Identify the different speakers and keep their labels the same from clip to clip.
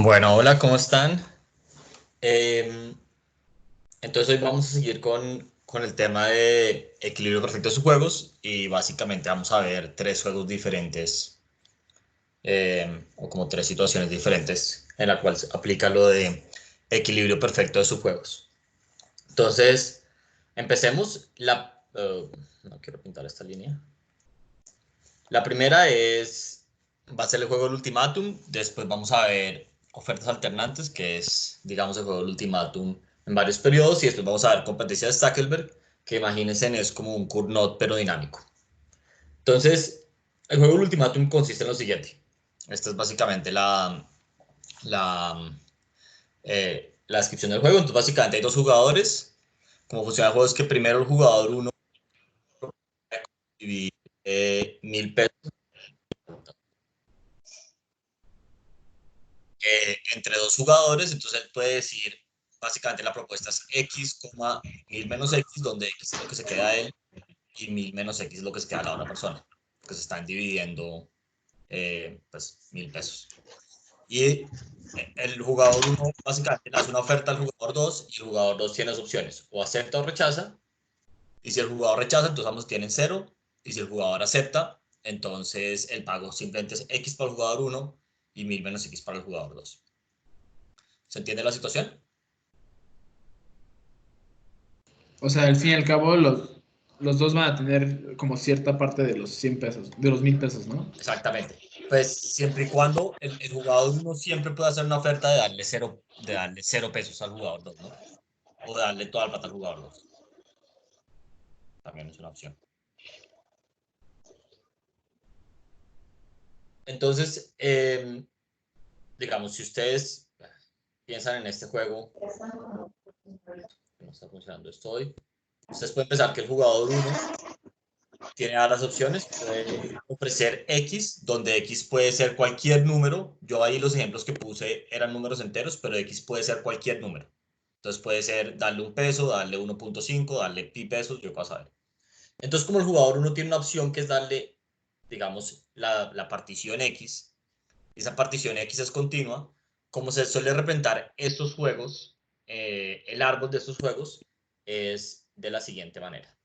Speaker 1: Bueno, hola, ¿cómo están? Em, entonces hoy vamos a seguir con el tema de equilibrio perfecto de sus juegos y básicamente vamos a ver tres juegos diferentes o como tres situaciones diferentes en la cual se aplica lo de equilibrio perfecto de sus juegos. Entonces, empecemos. No quiero pintar esta línea. La primera va a ser el juego del ultimátum. Después vamos a ver ofertas alternantes, que es, digamos, el juego del ultimátum en varios periodos. Y después vamos a ver competencia de Stackelberg, que imagínense es como un Cournot pero dinámico. Entonces, el juego del ultimátum consiste en lo siguiente. Esta es básicamente la, la descripción del juego. Entonces, básicamente hay dos jugadores. Como funciona el juego es que primero el jugador uno divide 1.000 pesos entre dos jugadores, entonces él puede decir, básicamente la propuesta es x, 1000 menos x, donde x es lo que se queda a él y 1000 menos x es lo que se queda a la otra persona, que se están dividiendo pues 1.000 pesos. Y el jugador 1 básicamente le hace una oferta al jugador 2 y el jugador 2 tiene dos opciones, o acepta o rechaza, y si el jugador rechaza, entonces ambos tienen 0, y si el jugador acepta, entonces el pago simplemente es x para el jugador 1 y 1000 menos x para el jugador 2. ¿Se entiende la situación?
Speaker 2: O sea, al fin y al cabo, los dos van a tener como cierta parte de los 100 pesos, de los 1000 pesos, ¿no?
Speaker 1: Exactamente. Pues siempre y cuando el jugador 1 siempre puede hacer una oferta de darle 0 pesos al jugador 2, ¿no? O de darle toda la plata al jugador 2. También es una opción. Entonces, digamos, si ustedes piensan en este juego, no está funcionando esto hoy, ustedes pueden pensar que el jugador 1 tiene varias opciones, puede ofrecer X, donde X puede ser cualquier número. Yo ahí los ejemplos que puse eran números enteros, pero X puede ser cualquier número. Entonces puede ser darle 1 peso, darle 1.5, darle pi pesos, yo paso a ver. Entonces como el jugador uno tiene una opción que es darle, digamos, la partición X, y esa partición X es continua, como se suele representar estos juegos, el árbol de estos juegos es de la siguiente manera.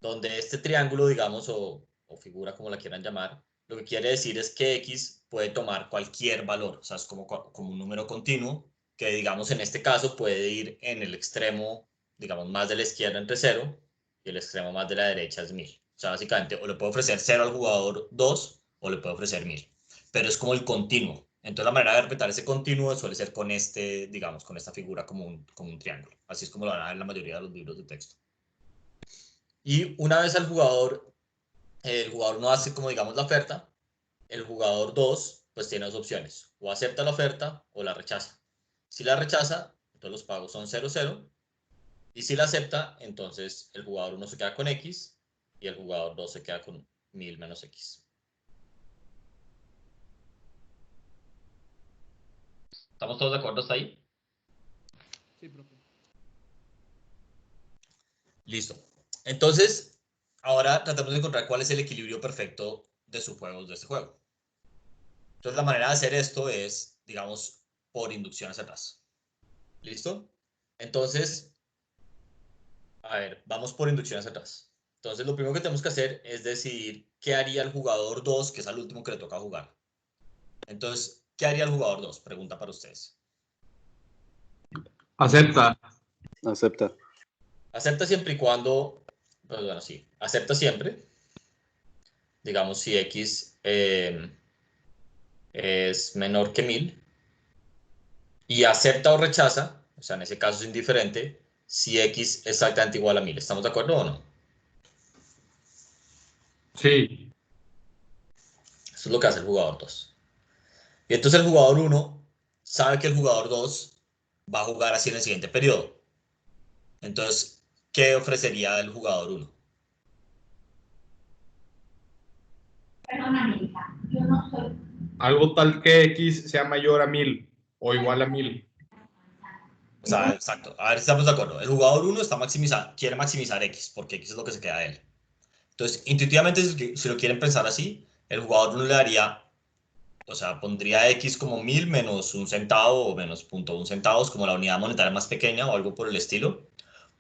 Speaker 1: Donde este triángulo, digamos, o figura como la quieran llamar, lo que quiere decir es que X puede tomar cualquier valor, o sea, es como un número continuo, que digamos en este caso puede ir en el extremo, digamos, más de la izquierda entre 0 y el extremo más de la derecha es 1000. O sea, básicamente, o le puede ofrecer 0 al jugador 2 o le puede ofrecer 1000. Pero es como el continuo. Entonces, la manera de interpretar ese continuo suele ser con este, digamos, con esta figura como un triángulo. Así es como lo van a ver en la mayoría de los libros de texto. Y una vez el jugador no hace como digamos la oferta, el jugador 2 pues tiene dos opciones, o acepta la oferta o la rechaza. Si la rechaza, entonces los pagos son 0, 0, y si la acepta, entonces el jugador 1 se queda con X y el jugador 2 se queda con 1000 menos X. ¿Estamos todos de acuerdo hasta ahí?
Speaker 2: Sí, profe.
Speaker 1: Listo. Entonces, ahora tratamos de encontrar cuál es el equilibrio perfecto de sus juegos de este juego. Entonces, la manera de hacer esto es, digamos, por inducción hacia atrás. ¿Listo? Entonces, a ver, vamos por inducción hacia atrás. Entonces, lo primero que tenemos que hacer es decidir qué haría el jugador 2, que es el último que le toca jugar. Entonces, ¿qué haría el jugador 2? Pregunta para ustedes.
Speaker 2: Acepta.
Speaker 3: Acepta.
Speaker 1: Acepta siempre y cuando, pues bueno, sí, acepta siempre. Digamos, si X es menor que 1000. Y acepta o rechaza, o sea, en ese caso es indiferente, si X es exactamente igual a 1000. ¿Estamos de acuerdo o no?
Speaker 2: Sí.
Speaker 1: Eso es lo que hace el jugador 2. Y entonces el jugador 1 sabe que el jugador 2 va a jugar así en el siguiente periodo. Entonces, ¿qué ofrecería el jugador 1?
Speaker 2: Algo tal que X sea mayor a 1000 o igual a 1000.
Speaker 1: O sea, exacto. A ver si estamos de acuerdo. El jugador 1 quiere maximizar X, porque X es lo que se queda de él. Entonces, intuitivamente, si lo quieren pensar así, el jugador 1 le daría o sea, pondría X como 1000 menos un centavo o menos 0,1 centavos como la unidad monetaria más pequeña o algo por el estilo,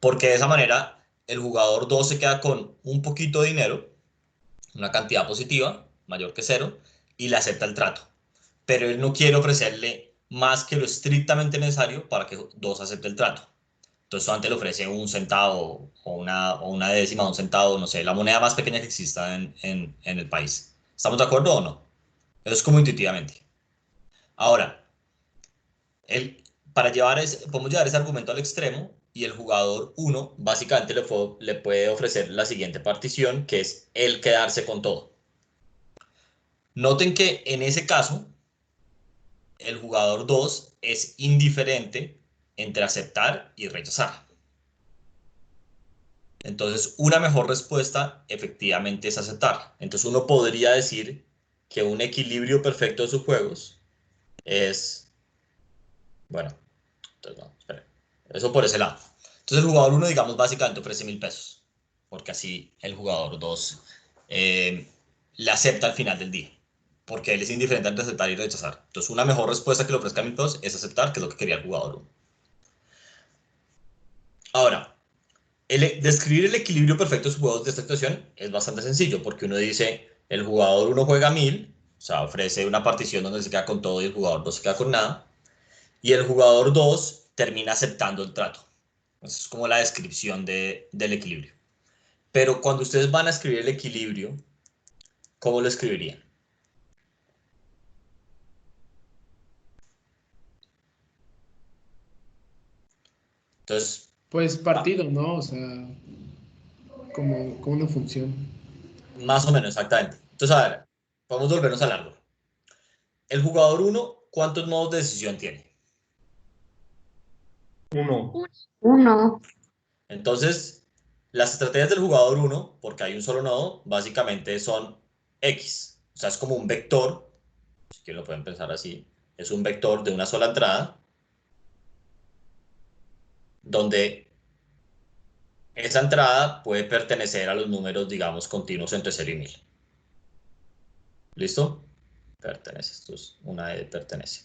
Speaker 1: porque de esa manera el jugador 2 se queda con un poquito de dinero, una cantidad positiva, mayor que cero, y le acepta el trato. Pero él no quiere ofrecerle más que lo estrictamente necesario para que 2 acepte el trato. Entonces solamente le ofrece un centavo o una décima, un centavo, no sé, la moneda más pequeña que exista en el país. ¿Estamos de acuerdo o no? Eso es como intuitivamente. Ahora, el, podemos llevar ese argumento al extremo y el jugador uno básicamente le puede ofrecer la siguiente partición, que es el quedarse con todo. Noten que en ese caso, el jugador 2 es indiferente entre aceptar y rechazar. Entonces, una mejor respuesta efectivamente es aceptar. Entonces, uno podría decir que un equilibrio perfecto de sus juegos es, bueno, entonces no, espera. Eso por ese lado. Entonces, el jugador uno, digamos, básicamente ofrece 1000 pesos, porque así el jugador 2 le acepta al final del día, porque él es indiferente entre aceptar y rechazar. Entonces, una mejor respuesta que le ofrezca 1000 pesos es aceptar, que es lo que quería el jugador uno. Ahora, describir el equilibrio perfecto de sus juegos de esta situación es bastante sencillo, porque uno dice, el jugador uno juega 1000, o sea, ofrece una partición donde se queda con todo y el jugador 2 se queda con nada, y el jugador 2 termina aceptando el trato. Esa es como la descripción del equilibrio. Pero cuando ustedes van a escribir el equilibrio, ¿cómo lo escribirían? Entonces,
Speaker 2: Pues partido, ¿no? O sea, como una función.
Speaker 1: más o menos, exactamente. Entonces, a ver, vamos a volvernos a largo. El jugador uno, ¿cuántos nodos de decisión tiene?
Speaker 3: Uno.
Speaker 4: Uno.
Speaker 1: Entonces, las estrategias del jugador uno, porque hay un solo nodo, básicamente son X. O sea, es como un vector, si quieren lo pueden pensar así, es un vector de una sola entrada, donde esa entrada puede pertenecer a los números, digamos, continuos entre 0 y 1000. ¿Listo? Pertenece, esto es una de pertenece.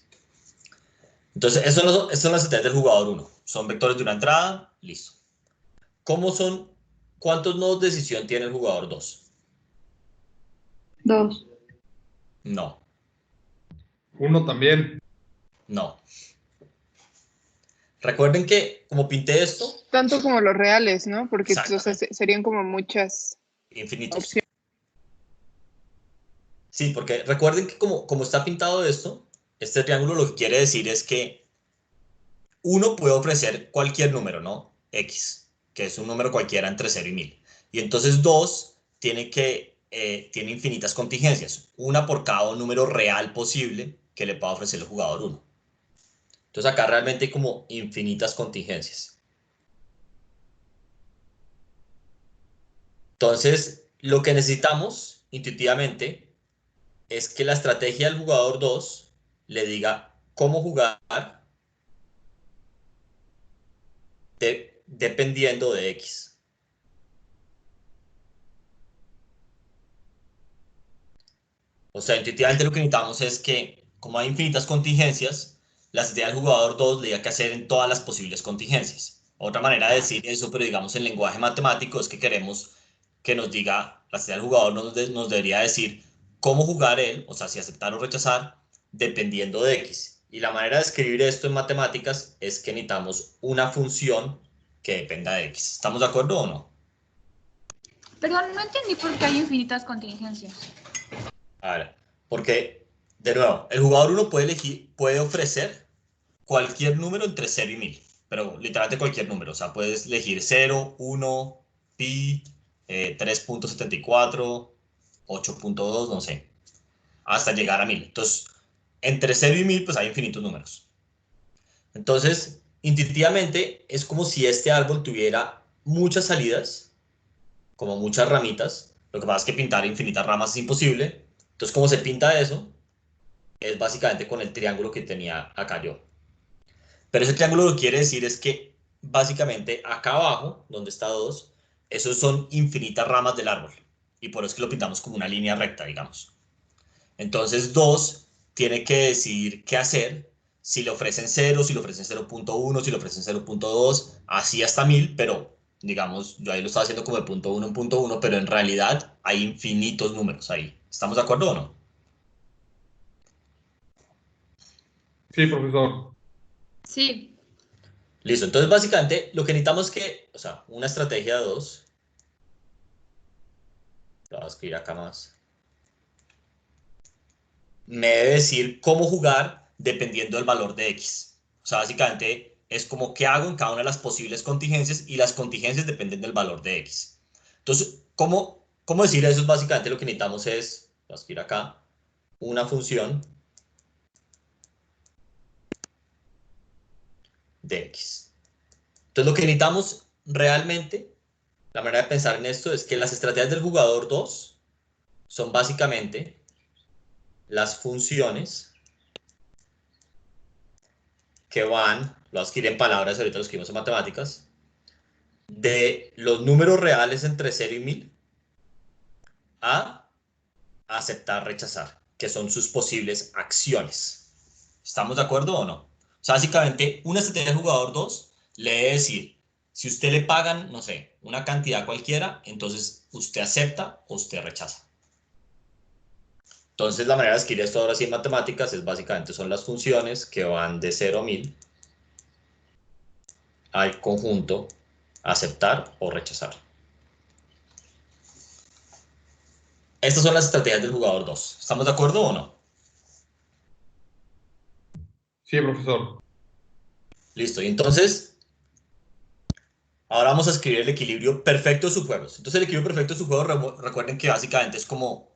Speaker 1: Entonces, esas son las estrategias del jugador uno. Son vectores de una entrada, listo. ¿Cómo son? ¿Cuántos nodos de decisión tiene el jugador 2?
Speaker 4: Dos.
Speaker 1: No,
Speaker 3: Uno también.
Speaker 1: no. Recuerden que, como pinté esto,
Speaker 5: Tanto como los reales, ¿no? Porque o sea,
Speaker 1: exactamente,
Speaker 5: serían como muchas
Speaker 1: infinitos.
Speaker 5: opciones.
Speaker 1: Sí, porque recuerden que como está pintado esto, este triángulo lo que quiere decir es que uno puede ofrecer cualquier número, ¿no? X, que es un número cualquiera entre 0 y 1000. Y entonces 2 tiene infinitas contingencias, una por cada número real posible que le pueda ofrecer el jugador uno. Entonces acá realmente hay como infinitas contingencias. Entonces, lo que necesitamos intuitivamente es que la estrategia del jugador 2 le diga cómo jugar dependiendo de X. O sea, intuitivamente lo que necesitamos es que, como hay infinitas contingencias, la estrategia del jugador 2 le diga qué hacer en todas las posibles contingencias. Otra manera de decir eso, pero digamos en lenguaje matemático, es que queremos que nos diga, la estrategia del jugador nos debería decir cómo jugar él, o sea, si aceptar o rechazar, dependiendo de X. Y la manera de escribir esto en matemáticas es que necesitamos una función que dependa de X. ¿Estamos de acuerdo o no?
Speaker 4: Perdón, no entendí por qué hay infinitas contingencias.
Speaker 1: A ver, porque, de nuevo, el jugador uno puede ofrecer cualquier número entre 0 y 1000, pero literalmente cualquier número. O sea, puedes elegir 0, 1, pi, 3.74, 8.2, no sé, hasta llegar a 1000. Entonces, entre 0 y 1000, pues hay infinitos números. Entonces, intuitivamente, es como si este árbol tuviera muchas salidas, como muchas ramitas. Lo que pasa es que pintar infinitas ramas es imposible. Entonces, ¿cómo se pinta eso? Es básicamente con el triángulo que tenía acá yo. Pero ese triángulo lo que quiere decir es que básicamente acá abajo, donde está 2, esos son infinitas ramas del árbol. Y por eso es que lo pintamos como una línea recta, digamos. Entonces 2 tiene que decidir qué hacer, si le ofrecen 0, si le ofrecen 0.1, si le ofrecen 0.2, así hasta 1000, pero digamos, yo ahí lo estaba haciendo como de punto 1 en punto 1, pero en realidad hay infinitos números ahí. ¿Estamos de acuerdo o no?
Speaker 3: Sí, profesor.
Speaker 4: Sí.
Speaker 1: Listo, entonces básicamente lo que necesitamos es que, o sea, una estrategia 2, lo voy a escribir acá más, me debe decir cómo jugar dependiendo del valor de X. O sea, básicamente es como qué hago en cada una de las posibles contingencias y las contingencias dependen del valor de X. Entonces, ¿cómo decir eso? Es básicamente lo que necesitamos es, voy a escribir acá, una función de X. Entonces, lo que necesitamos realmente, la manera de pensar en esto es que las estrategias del jugador 2 son básicamente las funciones que van, lo voy a escribir en palabras, ahorita lo escribimos en matemáticas, de los números reales entre 0 y 1000 a aceptar, rechazar, que son sus posibles acciones. ¿Estamos de acuerdo o no? O sea, básicamente, una estrategia del jugador 2 le debe decir, si usted le pagan, no sé, una cantidad cualquiera, entonces usted acepta o usted rechaza. Entonces, la manera de escribir esto ahora sí en matemáticas es básicamente son las funciones que van de 0 a 1000 al conjunto aceptar o rechazar. Estas son las estrategias del jugador 2. ¿Estamos de acuerdo o no?
Speaker 3: Sí, profesor.
Speaker 1: Listo. Y entonces, ahora vamos a escribir el equilibrio perfecto de subjuegos. Entonces, el equilibrio perfecto de subjuegos, recuerden que básicamente es como,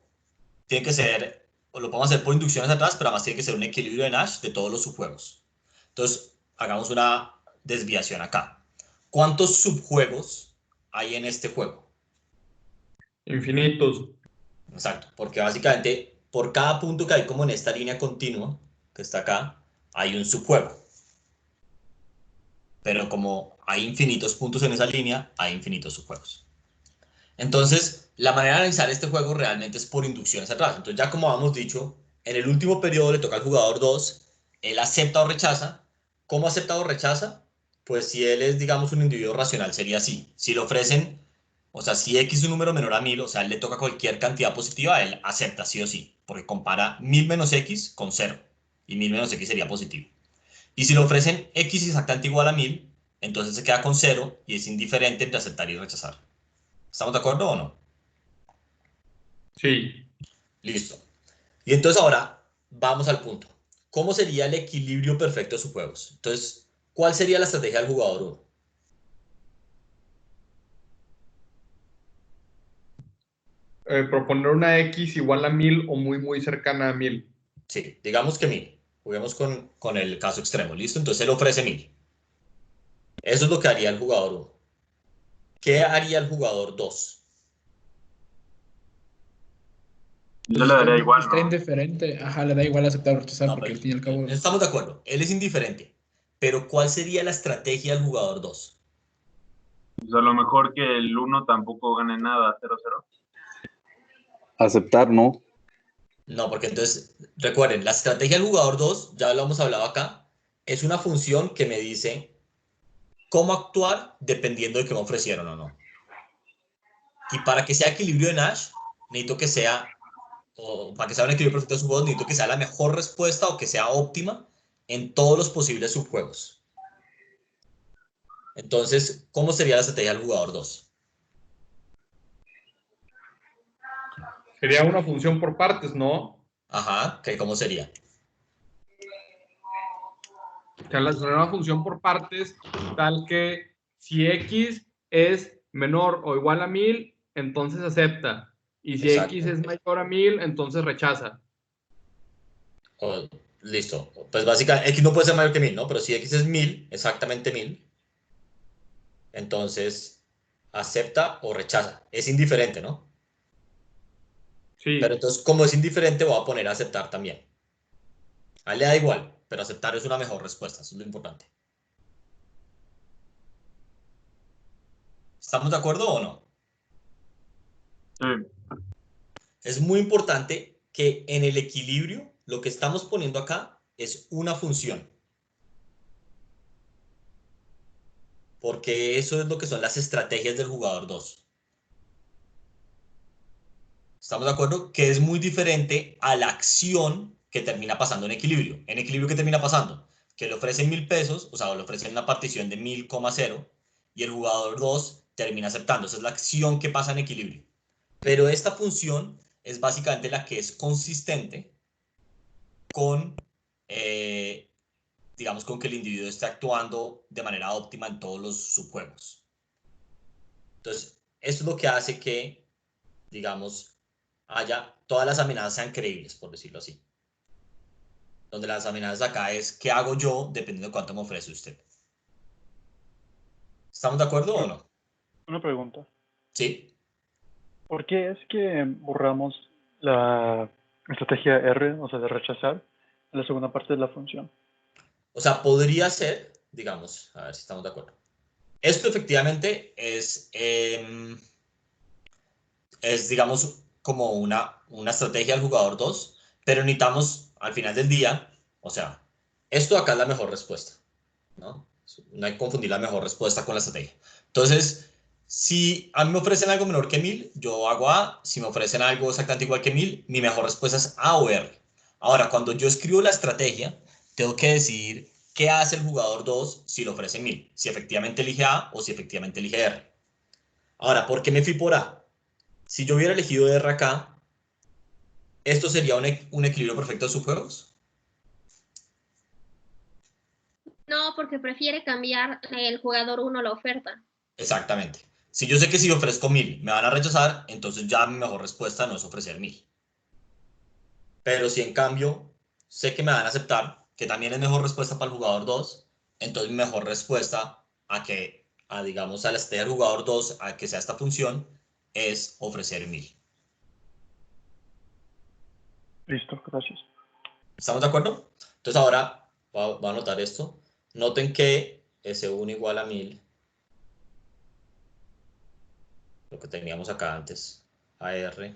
Speaker 1: tiene que ser, o lo podemos hacer por inducciones atrás, pero además tiene que ser un equilibrio de Nash de todos los subjuegos. Entonces, hagamos una desviación acá. ¿Cuántos subjuegos hay en este juego?
Speaker 3: Infinitos.
Speaker 1: Exacto, porque básicamente por cada punto que hay como en esta línea continua, que está acá, hay un subjuego. Pero como hay infinitos puntos en esa línea, hay infinitos subjuegos. Entonces, la manera de analizar este juego realmente es por inducciones atrás. Entonces, ya como habíamos dicho, en el último periodo le toca al jugador 2, él acepta o rechaza. ¿Cómo acepta o rechaza? Pues si él es, digamos, un individuo racional, sería así. Si le ofrecen, o sea, si X es un número menor a 1000, o sea, él le toca cualquier cantidad positiva, él acepta sí o sí, porque compara 1000 menos X con 0, y 1000 menos X sería positivo. Y si le ofrecen X exactamente igual a 1000, entonces se queda con 0 y es indiferente entre aceptar y rechazar. ¿Estamos de acuerdo o no?
Speaker 3: Sí.
Speaker 1: Listo. Y entonces ahora vamos al punto. ¿Cómo sería el equilibrio perfecto de sus juegos? Entonces, ¿cuál sería la estrategia del jugador 1?
Speaker 3: Proponer una X igual a 1000 o muy, muy cercana a 1000.
Speaker 1: Sí, digamos que 1000. Juguemos con el caso extremo, ¿listo? Entonces él ofrece 1000. Eso es lo que haría el jugador 1. ¿Qué haría el jugador 2?
Speaker 6: Yo le daría igual,
Speaker 2: Está
Speaker 6: ¿no?
Speaker 2: indiferente. Ajá, le da igual aceptar o rechazar
Speaker 1: No,
Speaker 2: porque
Speaker 1: pero
Speaker 2: al fin y al cabo.
Speaker 1: estamos de acuerdo. Él es indiferente. Pero ¿cuál sería la estrategia del jugador 2?
Speaker 6: Pues a lo mejor que el uno tampoco gane nada, 0-0.
Speaker 7: Aceptar, ¿no?
Speaker 1: No, porque entonces, recuerden, la estrategia del jugador 2, ya lo hemos hablado acá, es una función que me dice cómo actuar dependiendo de qué me ofrecieron o no. Y para que sea equilibrio de Nash, necesito que sea, o para que sea un equilibrio perfecto de subjuegos, necesito que sea la mejor respuesta o que sea óptima en todos los posibles subjuegos. Entonces, ¿cómo sería la estrategia del jugador 2?
Speaker 3: Sería una función por partes, ¿no?
Speaker 1: Ajá, ¿cómo sería?
Speaker 3: O sea, sería una función por partes tal que si X es menor o igual a 1000, entonces acepta. Y si X
Speaker 1: Exacto.
Speaker 3: es mayor a 1000, entonces rechaza.
Speaker 1: Listo. Pues básicamente, X no puede ser mayor que 1000, ¿no? Pero si X es 1000, exactamente 1000, entonces acepta o rechaza. Es indiferente, ¿no? Pero
Speaker 3: Sí,
Speaker 1: entonces, como es indiferente, voy a poner a aceptar también. A él le da igual, pero aceptar es una mejor respuesta, eso es lo importante. ¿Estamos de acuerdo o no?
Speaker 6: Sí.
Speaker 1: Es muy importante que en el equilibrio lo que estamos poniendo acá es una función. Porque eso es lo que son las estrategias del jugador 2. ¿Estamos de acuerdo? Que es muy diferente a la acción que termina pasando en equilibrio. En equilibrio, ¿qué termina pasando? Que le ofrecen 1.000 pesos, o sea, le ofrecen una partición de 1.000,0 y el jugador 2 termina aceptando. Esa es la acción que pasa en equilibrio. Pero esta función es básicamente la que es consistente con, digamos, con que el individuo esté actuando de manera óptima en todos los subjuegos. Entonces, esto es lo que hace que, digamos, todas las amenazas sean creíbles, por decirlo así. Donde las amenazas acá es ¿qué hago yo dependiendo de cuánto me ofrece usted? ¿Estamos de acuerdo o no?
Speaker 8: Una pregunta.
Speaker 1: Sí.
Speaker 8: ¿Por qué es que borramos la estrategia R, o sea, de rechazar, en la segunda parte de la función?
Speaker 1: O sea, podría ser, digamos, a ver si estamos de acuerdo. Esto efectivamente es digamos, como una estrategia del jugador 2, pero necesitamos, al final del día, o sea, esto acá es la mejor respuesta, ¿no? No hay que confundir la mejor respuesta con la estrategia. Entonces, si a mí me ofrecen algo menor que 1.000, yo hago A. Si me ofrecen algo exactamente igual que 1.000, mi mejor respuesta es A o R. Ahora, cuando yo escribo la estrategia, tengo que decidir qué hace el jugador 2 si le ofrece 1.000. Si efectivamente elige A o si efectivamente elige R. Ahora, ¿por qué me fui por A? Si yo hubiera elegido R acá, ¿esto sería un equilibrio perfecto de subjuegos?
Speaker 9: No, porque prefiere cambiar el jugador 1 la oferta.
Speaker 1: Exactamente. Si yo sé que si ofrezco 1.000 me van a rechazar, entonces ya mi mejor respuesta no es ofrecer 1.000. Pero si en cambio sé que me van a aceptar, que también es mejor respuesta para el jugador 2, entonces mi mejor respuesta digamos, a la estrella del jugador 2, a que sea esta función, es ofrecer 1.000.
Speaker 8: Listo, gracias.
Speaker 1: ¿Estamos de acuerdo? Entonces ahora voy a anotar esto. Noten que S1 igual a 1.000. Lo que teníamos acá antes. AR.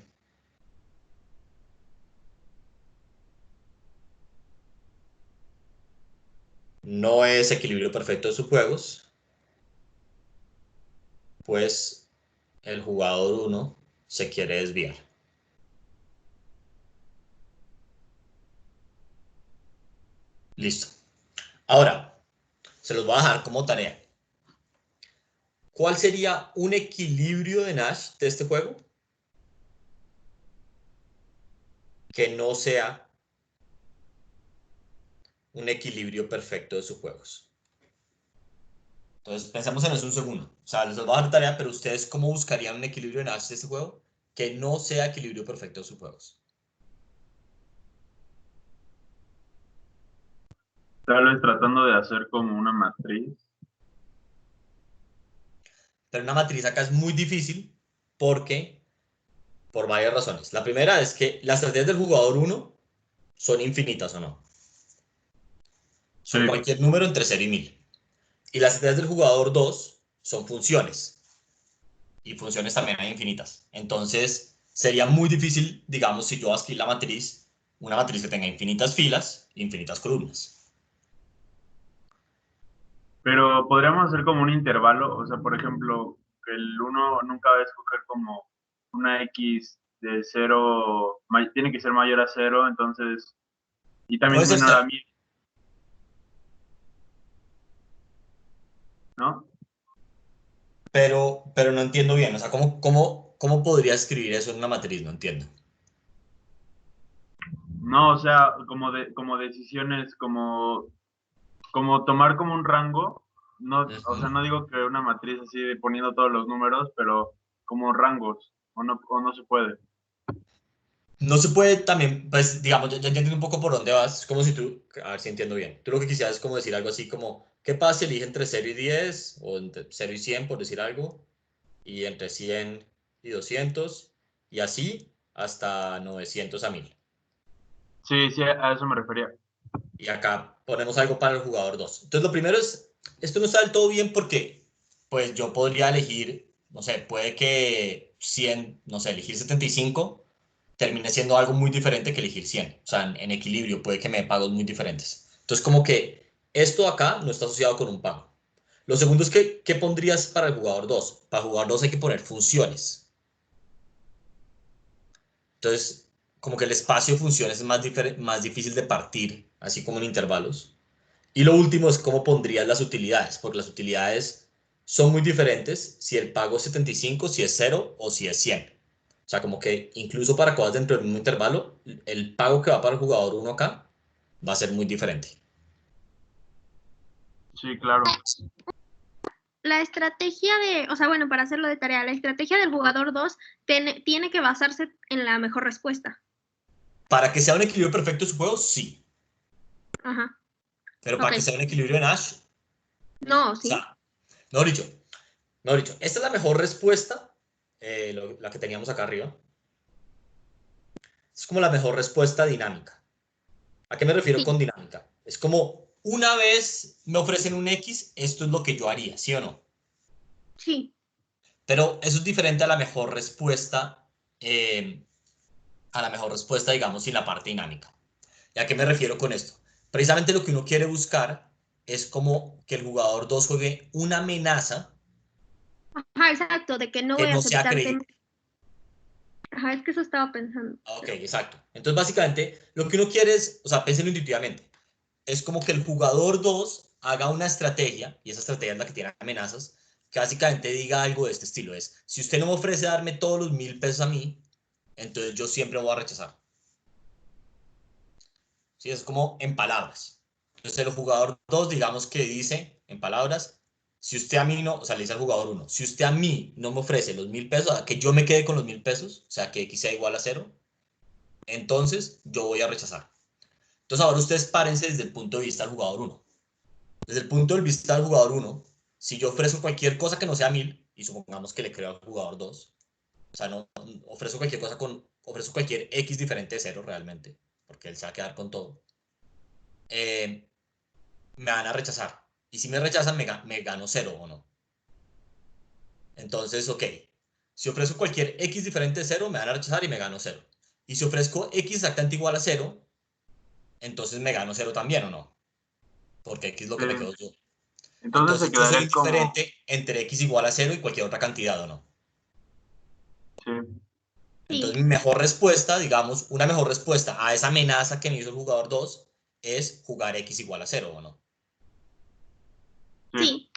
Speaker 1: No es equilibrio perfecto de subjuegos. Pues el jugador 1 se quiere desviar. Listo. Ahora, se los voy a dejar como tarea. ¿Cuál sería un equilibrio de Nash de este juego? Que no sea un equilibrio perfecto de subjuegos. Entonces, pensemos en eso un segundo. O sea, les voy a dar tarea, pero ustedes, ¿cómo buscarían un equilibrio de Nash de este juego? Que no sea equilibrio perfecto de subjuegos.
Speaker 6: Tal vez tratando de hacer como una matriz.
Speaker 1: Pero una matriz acá es muy difícil porque, por varias razones. La primera es que las estrategias del jugador 1 son infinitas o no. Son
Speaker 6: Sí.
Speaker 1: cualquier número entre 0 y 1.000. Y las estrategias del jugador 2 son funciones. Y funciones también hay infinitas. Entonces, sería muy difícil, digamos, si yo voy a escribir la matriz, una matriz que tenga infinitas filas, infinitas columnas.
Speaker 6: Pero podríamos hacer como un intervalo, o sea, por ejemplo, que el 1 nunca va a escoger como una X de 0, tiene que ser mayor a 0, entonces, y también
Speaker 1: Puede ser
Speaker 6: menor a
Speaker 1: 0.
Speaker 6: 1.000, ¿no?
Speaker 1: Pero no entiendo bien. O sea, ¿cómo podría escribir eso en una matriz? No entiendo.
Speaker 6: No, o sea, como decisiones, como tomar como un rango, no, o sea, no digo que una matriz así de poniendo todos los números, pero como rangos, o no se puede.
Speaker 1: No se puede también, pues, digamos, ya entiendo un poco por dónde vas. Es como si tú, a ver si entiendo bien. Tú lo que quisieras es como decir algo así como, ¿qué pasa si elige entre 0 y 10? O entre 0 y 100, por decir algo. Y entre 100 y 200. Y así hasta 900 a 1.000.
Speaker 6: Sí, sí, a eso me refería.
Speaker 1: Y acá ponemos algo para el jugador 2. Entonces, lo primero es, esto no está del todo bien porque, pues, yo podría elegir, no sé, puede que 100, no sé, elegir 75 termine siendo algo muy diferente que elegir 100. O sea, en equilibrio puede que me dé pagos muy diferentes. Entonces, como que esto acá no está asociado con un pago. Lo segundo es que, ¿qué pondrías para el jugador 2? Para jugador 2 hay que poner funciones. Entonces, como que el espacio de funciones es más difícil de partir, así como en intervalos. Y lo último es cómo pondrías las utilidades, porque las utilidades son muy diferentes si el pago es 75, si es 0 o si es 100. O sea, como que incluso para cosas dentro del mismo intervalo, el pago que va para el jugador 1 acá va a ser muy diferente.
Speaker 6: Sí, claro.
Speaker 9: La estrategia de, o sea, bueno, para hacerlo de tarea, la estrategia del jugador 2 tiene que basarse en la mejor respuesta.
Speaker 1: Para que sea un equilibrio perfecto de su juego, sí.
Speaker 9: Ajá.
Speaker 1: Pero para
Speaker 9: Ok.
Speaker 1: que sea un equilibrio en Ash,
Speaker 9: No,
Speaker 1: o
Speaker 9: sí.
Speaker 1: sea, mejor dicho, esta es la mejor respuesta, la que teníamos acá arriba. Es como la mejor respuesta dinámica. ¿A qué me refiero
Speaker 9: Sí.
Speaker 1: con dinámica? Es como, una vez me ofrecen un X, esto es lo que yo haría, ¿sí o no?
Speaker 9: Sí.
Speaker 1: Pero eso es diferente a la mejor respuesta, digamos, sin la parte dinámica. ¿Y a qué me refiero con esto? Precisamente lo que uno quiere buscar es como que el jugador 2 juegue una amenaza
Speaker 9: Ajá, exacto, de que no
Speaker 1: que
Speaker 9: voy a
Speaker 1: no sea
Speaker 9: aceptar.
Speaker 1: creíble.
Speaker 9: Ajá, es que eso estaba pensando.
Speaker 1: Ok, exacto. Entonces, básicamente, lo que uno quiere es, o sea, pénsenlo intuitivamente, es como que el jugador 2 haga una estrategia, y esa estrategia es la que tiene amenazas, que básicamente diga algo de este estilo, es, si usted no me ofrece darme todos los 1000 pesos a mí, entonces yo siempre voy a rechazar. ¿Sí? Es como en palabras. Entonces el jugador 2, digamos que dice, en palabras, si usted a mí no, o sea, le dice al jugador 1, si usted a mí no me ofrece los 1000 pesos, a que yo me quede con los 1000 pesos, o sea, que X sea igual a 0, entonces yo voy a rechazar. Entonces ahora ustedes párense desde el punto de vista del jugador 1. Desde el punto de vista del jugador 1, si yo ofrezco cualquier cosa que no sea 1000, y supongamos que le creo al jugador 2, o sea, no ofrezco cualquier cosa ofrezco cualquier X diferente de 0 realmente, porque él se va a quedar con todo, me van a rechazar. Y si me rechazan, me gano 0 o no. Entonces, ok, si ofrezco cualquier X diferente de 0, me van a rechazar y me gano 0. Y si ofrezco X exactamente igual a 0, entonces me gano 0 también o no. Porque X es lo que me quedo yo.
Speaker 6: Entonces se
Speaker 1: Yo soy
Speaker 6: quedaría como...
Speaker 1: indiferente entre X igual a 0 y cualquier otra cantidad o no.
Speaker 6: Sí.
Speaker 1: Entonces, mi mejor respuesta, digamos, una mejor respuesta a esa amenaza que me hizo el jugador 2 es jugar X igual a 0 o no.
Speaker 9: Sí.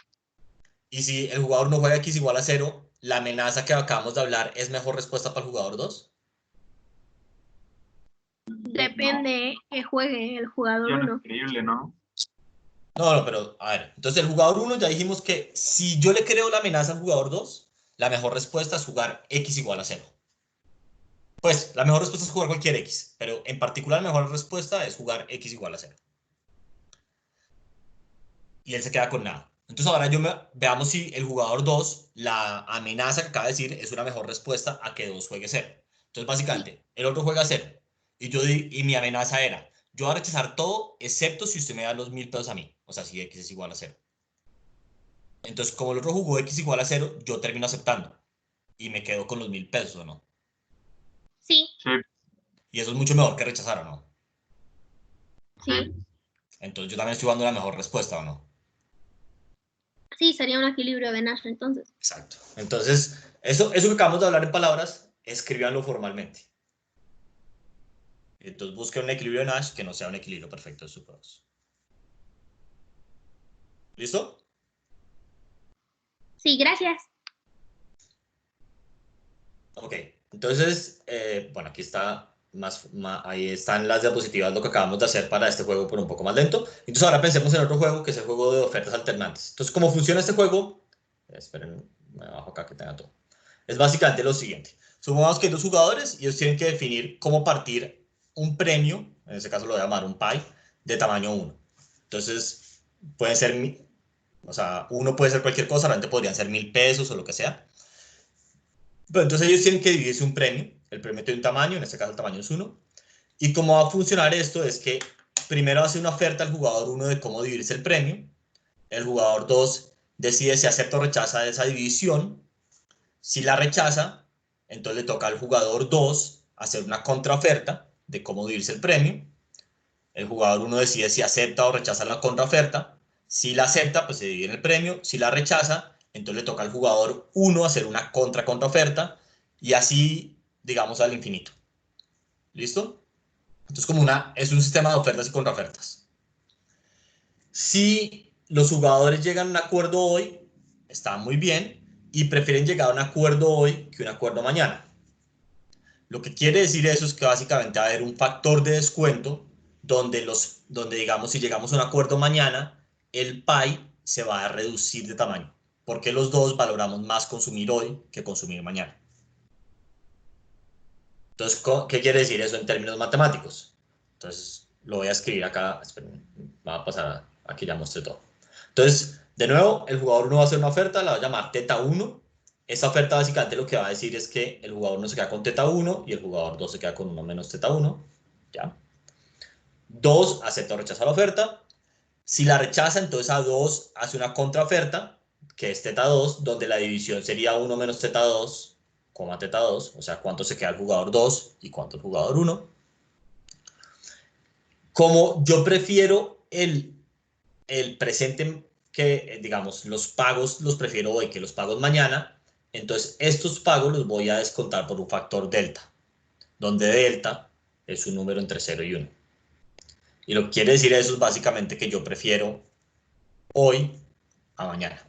Speaker 1: Y si el jugador no juega X igual a 0, la amenaza que acabamos de hablar es mejor respuesta para el jugador 2.
Speaker 9: Depende que juegue el jugador
Speaker 6: Opción
Speaker 9: 1.
Speaker 6: increíble, ¿no?
Speaker 1: No, pero a ver, entonces el jugador 1 ya dijimos que si yo le creo la amenaza al jugador 2, la mejor respuesta es jugar X igual a 0. Pues la mejor respuesta es jugar cualquier X, pero en particular la mejor respuesta es jugar X igual a 0. Y él se queda con nada. Entonces ahora veamos si el jugador 2, la amenaza que acaba de decir, es una mejor respuesta a que 2 juegue 0. Entonces básicamente, el otro juega 0. Y mi amenaza era, yo voy a rechazar todo excepto si usted me da los 1000 pesos a mí. O sea, si X es igual a 0. Entonces, como el otro jugó X igual a 0, yo termino aceptando. Y me quedo con los 1000 pesos, ¿o no?
Speaker 9: Sí.
Speaker 6: Sí.
Speaker 1: Y eso es mucho mejor que rechazar, ¿o no?
Speaker 9: Sí.
Speaker 1: Entonces yo también estoy dando la mejor respuesta, ¿o no?
Speaker 9: Sí, sería un equilibrio de Nash entonces.
Speaker 1: Exacto. Entonces, eso que acabamos de hablar en palabras, escríbanlo formalmente. Entonces busquen un equilibrio de Nash que no sea un equilibrio perfecto de sus juegos. ¿Listo?
Speaker 9: Sí, gracias.
Speaker 1: Ok. Entonces, bueno, aquí está ahí están las diapositivas, lo que acabamos de hacer para este juego, pero un poco más lento. Entonces ahora pensemos en otro juego, que es el juego de ofertas alternantes. Entonces, ¿cómo funciona este juego? Esperen, me bajo acá que tenga todo. Es básicamente lo siguiente. Supongamos que hay 2 jugadores y ellos tienen que definir cómo partir un premio, en este caso lo voy a llamar un pie, de tamaño 1. Entonces, pueden ser, o sea, uno puede ser cualquier cosa, realmente podrían ser 1000 pesos o lo que sea. Pero entonces ellos tienen que dividirse un premio. El premio tiene un tamaño, en este caso el tamaño es 1. Y cómo va a funcionar esto es que primero hace una oferta al jugador 1 de cómo dividirse el premio. El jugador 2 decide si acepta o rechaza esa división. Si la rechaza, entonces le toca al jugador 2 hacer una contraoferta de cómo dividirse el premio. El jugador 1 decide si acepta o rechaza la contraoferta. Si la acepta, pues se divide en el premio. Si la rechaza, entonces le toca al jugador 1 hacer una contraoferta y así, digamos, al infinito. ¿Listo? Entonces, es un sistema de ofertas y contraofertas. Si los jugadores llegan a un acuerdo hoy, está muy bien, y prefieren llegar a un acuerdo hoy que un acuerdo mañana. Lo que quiere decir eso es que básicamente va a haber un factor de descuento donde digamos, si llegamos a un acuerdo mañana, el pie se va a reducir de tamaño, porque los dos valoramos más consumir hoy que consumir mañana. Entonces, ¿qué quiere decir eso en términos matemáticos? Entonces, lo voy a escribir acá. Esperen, va a pasar, aquí ya mostré todo. Entonces, de nuevo, el jugador 1 va a hacer una oferta, la va a llamar teta 1. Esta oferta básicamente lo que va a decir es que el jugador 1 se queda con teta 1 y el jugador 2 se queda con 1 menos teta 1. ¿Ya? 2 acepta o rechaza la oferta. Si la rechaza, entonces a 2 hace una contraoferta, que es teta 2, donde la división sería 1 menos teta 2, teta 2, o sea, cuánto se queda el jugador 2 y cuánto el jugador 1. Como yo prefiero el presente, que digamos, los pagos los prefiero hoy que los pagos mañana, entonces estos pagos los voy a descontar por un factor delta, donde delta es un número entre 0 y 1. Y lo que quiere decir eso es básicamente que yo prefiero hoy a mañana.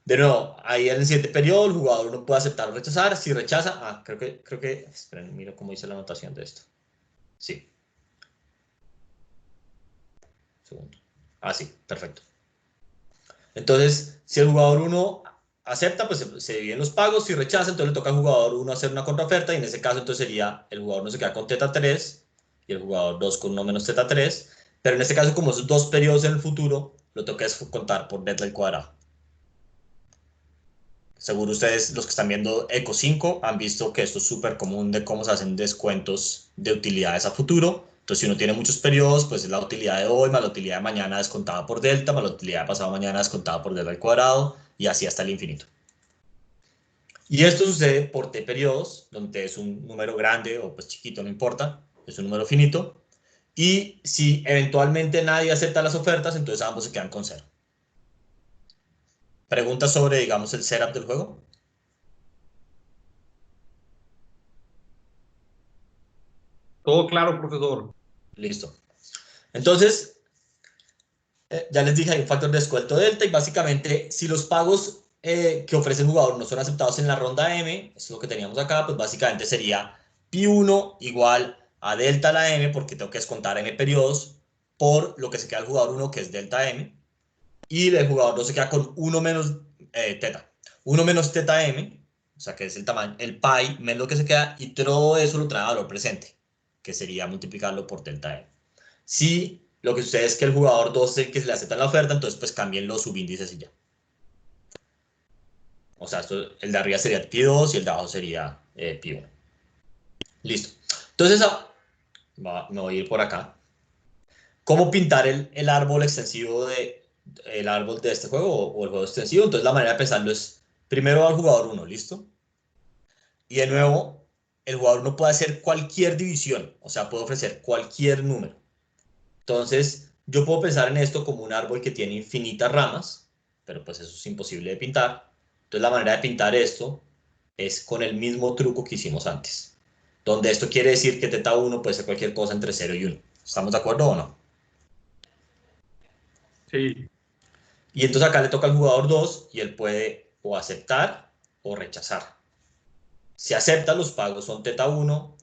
Speaker 1: De nuevo, ahí en el siguiente periodo el jugador 1 puede aceptar o rechazar. Si rechaza, creo que, esperen, miro cómo hice la anotación de esto. Sí. Segundo. Sí, perfecto. Entonces, si el jugador 1 acepta, pues se dividen los pagos. Si rechaza, entonces le toca al jugador 1 hacer una contraoferta, y en ese caso entonces sería el jugador 1 se queda con teta 3 y el jugador 2 con 1 menos teta 3. Pero en este caso, como esos dos periodos en el futuro, lo toca es contar por delta al cuadrado. Seguro ustedes, los que están viendo Eco 5, han visto que esto es súper común de cómo se hacen descuentos de utilidades a futuro. Entonces, si uno tiene muchos periodos, pues es la utilidad de hoy más la utilidad de mañana descontada por delta, más la utilidad de pasado mañana descontada por delta al cuadrado, y así hasta el infinito. Y esto sucede por t periodos, donde es un número grande o pues chiquito, no importa, es un número finito. Y si eventualmente nadie acepta las ofertas, entonces ambos se quedan con 0. ¿Preguntas sobre, digamos, el setup del juego?
Speaker 3: Todo claro, profesor.
Speaker 1: Listo. Entonces, ya les dije, hay un factor de descuento delta, y básicamente, si los pagos que ofrece el jugador no son aceptados en la ronda M, eso es lo que teníamos acá, pues básicamente sería pi1 igual a delta a la M, porque tengo que descontar M periodos por lo que se queda el jugador 1, que es delta M, y el jugador 2 se queda con 1 menos teta. 1 menos teta M, o sea que es el tamaño, el pi menos lo que se queda, y todo eso lo trae a valor presente, que sería multiplicarlo por delta M. Si lo que sucede es que el jugador 2 es el que se le acepta la oferta, entonces pues cambien los subíndices y ya. O sea, el de arriba sería pi2 y el de abajo sería pi1. Listo. Entonces, me voy a ir por acá. ¿Cómo pintar el árbol extensivo el árbol de este juego o el juego extensivo? Entonces, la manera de pensarlo es, primero al jugador 1, ¿listo? Y de nuevo, el jugador 1 puede hacer cualquier división, o sea, puede ofrecer cualquier número. Entonces, yo puedo pensar en esto como un árbol que tiene infinitas ramas, pero pues eso es imposible de pintar. Entonces, la manera de pintar esto es con el mismo truco que hicimos antes, donde esto quiere decir que teta 1 puede ser cualquier cosa entre 0 y 1. ¿Estamos de acuerdo o no?
Speaker 3: Sí.
Speaker 1: Y entonces acá le toca al jugador 2 y él puede o aceptar o rechazar. Si acepta, los pagos son teta 1,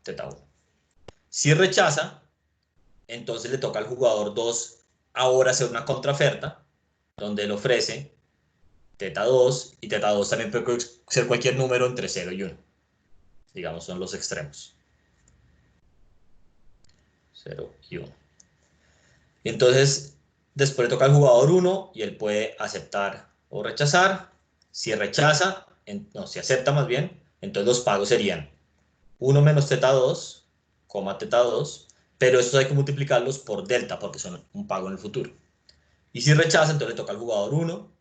Speaker 1: teta 1. Si rechaza, entonces le toca al jugador 2 ahora hacer una contraoferta, donde él ofrece teta 2, y teta 2 también puede ser cualquier número entre 0 y 1. Digamos, son los extremos. 0 y 1. Y entonces, después le toca al jugador 1 y él puede aceptar o rechazar. Si rechaza, si acepta más bien, entonces los pagos serían 1 menos teta 2, teta 2, pero estos hay que multiplicarlos por delta porque son un pago en el futuro. Y si rechaza, entonces le toca al jugador 1,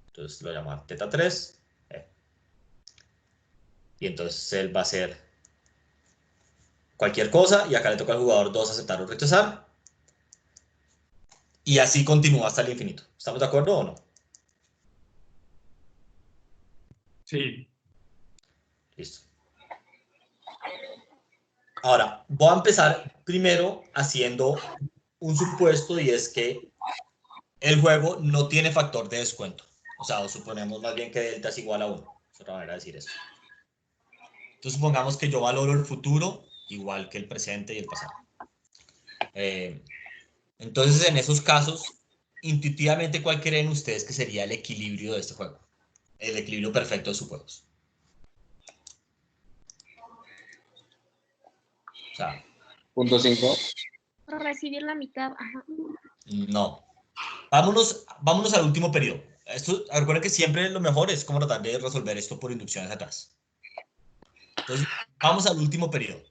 Speaker 1: entonces lo llama teta 3, y entonces él va a hacer cualquier cosa, y acá le toca al jugador 2 aceptar o rechazar. Y así continúa hasta el infinito. ¿Estamos de acuerdo o no?
Speaker 3: Sí.
Speaker 1: Listo. Ahora, voy a empezar primero haciendo un supuesto, y es que el juego no tiene factor de descuento. O sea, suponemos más bien que delta es igual a 1. Es otra manera de decir eso. Entonces, supongamos que yo valoro el futuro igual que el presente y el pasado. Entonces, en esos casos, intuitivamente, ¿cuál creen ustedes que sería el equilibrio de este juego? El equilibrio perfecto de sus juegos. O sea,
Speaker 10: Punto 5.
Speaker 9: Recibir la mitad. Ajá.
Speaker 1: no. Vámonos al último periodo. Recuerden que siempre lo mejor es como tratar de resolver esto por inducciones atrás. Entonces, vamos al último periodo.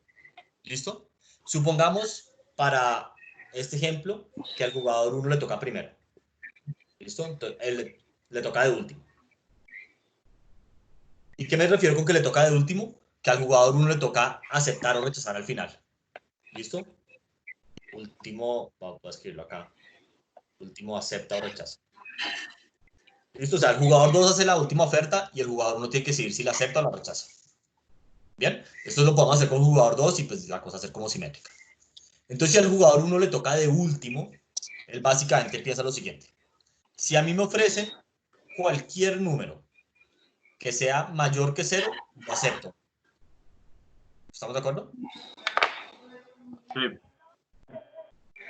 Speaker 1: ¿Listo? Supongamos, para este ejemplo, que al jugador 1 le toca primero. ¿Listo? Entonces, él le toca de último. ¿Y qué me refiero con que le toca de último? Que al jugador 1 le toca aceptar o rechazar al final. ¿Listo? Último, voy a escribirlo acá. Último acepta o rechaza. ¿Listo? O sea, el jugador 2 hace la última oferta y el jugador 1 tiene que decidir si la acepta o la rechaza. ¿Bien? Esto lo podemos hacer con el jugador 2 y pues la cosa va a ser como simétrica. Entonces, si al jugador 1 le toca de último, él básicamente piensa lo siguiente. Si a mí me ofrecen cualquier número que sea mayor que 0, lo acepto. ¿Estamos de acuerdo?
Speaker 6: Sí.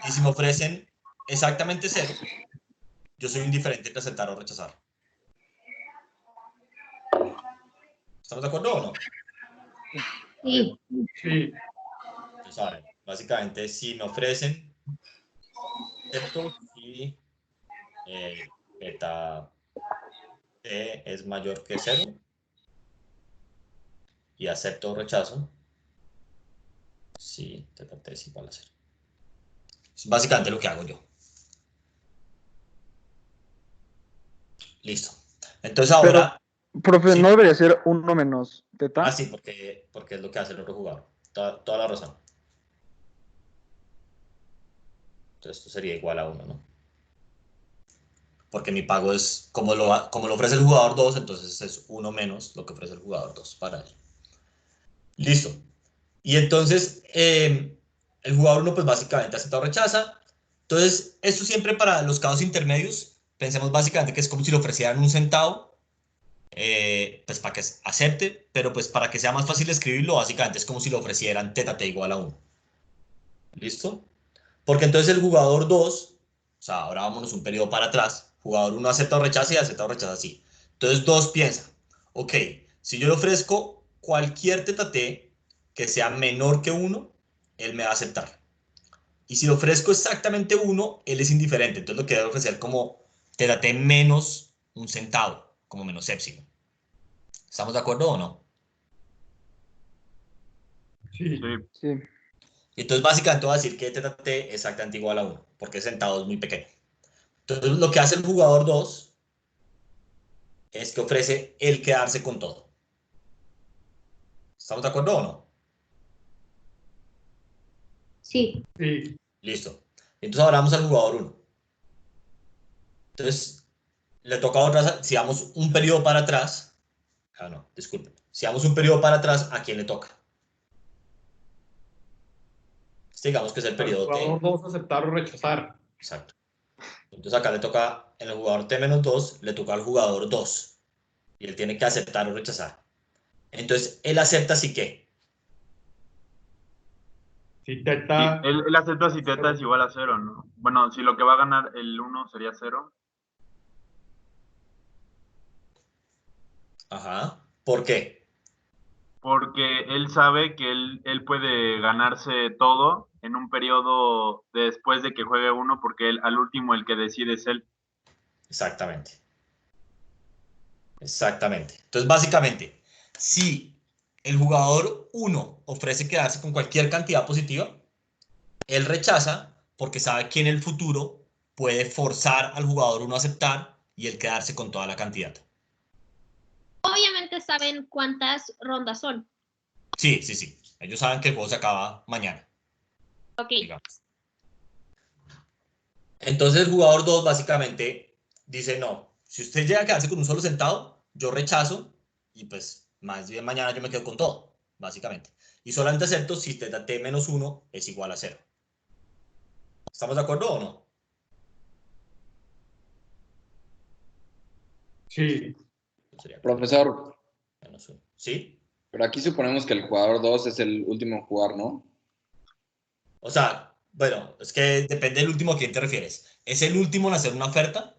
Speaker 1: Y si me ofrecen exactamente 0, yo soy indiferente entre aceptar o rechazar. ¿Estamos de acuerdo o no?
Speaker 4: Sí.
Speaker 3: Sí.
Speaker 1: Entonces, a ver, básicamente, si me ofrecen acepto y beta t es mayor que 0 y acepto o rechazo, si teta t es igual a 0. Es básicamente lo que hago yo. Listo. Entonces ahora...
Speaker 8: Profe,
Speaker 1: ¿sí?
Speaker 8: ¿no debería ser 1 menos teta?
Speaker 1: Ah, sí, porque es lo que hace el otro jugador. Toda la razón. Entonces esto sería igual a 1, ¿no? Porque mi pago es, como lo ofrece el jugador 2, entonces es 1 menos lo que ofrece el jugador 2 para él. Listo. Y entonces, el jugador 1 pues básicamente acepta o rechaza. Entonces, esto siempre para los casos intermedios, pensemos básicamente que es como si le ofrecieran 1 centavo, pues para que acepte, pero pues para que sea más fácil escribirlo, básicamente es como si le ofrecieran teta t igual a 1. ¿Listo? Porque entonces el jugador 2, o sea, ahora vámonos un periodo para atrás, jugador 1 acepta o rechaza y acepta o rechaza sí. Entonces 2 piensa, ok, si yo le ofrezco cualquier teta t que sea menor que 1, él me va a aceptar. Y si le ofrezco exactamente 1, él es indiferente. Entonces lo que debe ofrecer como teta t menos 1 centavo, como menos épsilon. ¿Estamos de acuerdo o no?
Speaker 3: Sí.
Speaker 8: Sí.
Speaker 1: Entonces básicamente voy a decir que teta t es exactamente igual a 1, porque centavo es muy pequeño. Entonces lo que hace el jugador 2 es que ofrece el quedarse con todo. ¿Estamos de acuerdo o no?
Speaker 4: Sí.
Speaker 3: Sí.
Speaker 1: Listo. Entonces ahora vamos al jugador 1. Entonces le toca otra, si vamos un periodo para atrás, no, disculpen. Si vamos un periodo para atrás, ¿a quién le toca? Digamos que es el periodo T.
Speaker 3: Jugador 2 aceptar o rechazar.
Speaker 1: Exacto. Entonces acá le toca, en el jugador T-2, le toca al jugador 2. Y él tiene que aceptar o rechazar. Entonces, él acepta si qué.
Speaker 3: Si teta...
Speaker 6: Sí, él acepta si teta es igual a 0, ¿no? Bueno, si lo que va a ganar el 1 sería 0.
Speaker 1: Ajá. ¿Por qué?
Speaker 6: Porque él sabe que él puede ganarse todo en un periodo después de que juegue 1, porque al último el que decide es él.
Speaker 1: Exactamente. Exactamente. Entonces, básicamente, si el jugador 1 ofrece quedarse con cualquier cantidad positiva, él rechaza porque sabe que en el futuro puede forzar al jugador 1 a aceptar y él quedarse con toda la cantidad.
Speaker 9: Obviamente saben cuántas rondas son.
Speaker 1: Sí, sí, sí. Ellos saben que el juego se acaba mañana.
Speaker 9: Ok.
Speaker 1: Digamos. Entonces el jugador 2 básicamente dice, no, si usted llega a quedarse con un solo centavo, yo rechazo y pues más bien mañana yo me quedo con todo, básicamente. Y solamente acepto si teta t menos 1 es igual a 0. ¿Estamos de acuerdo o no?
Speaker 3: Sí.
Speaker 7: Profesor,
Speaker 1: Menos 1. ¿Sí?
Speaker 7: pero aquí suponemos que el jugador 2 es el último en jugar, ¿no?
Speaker 1: O sea, bueno, es que depende del último a quién te refieres. Es el último en hacer una oferta,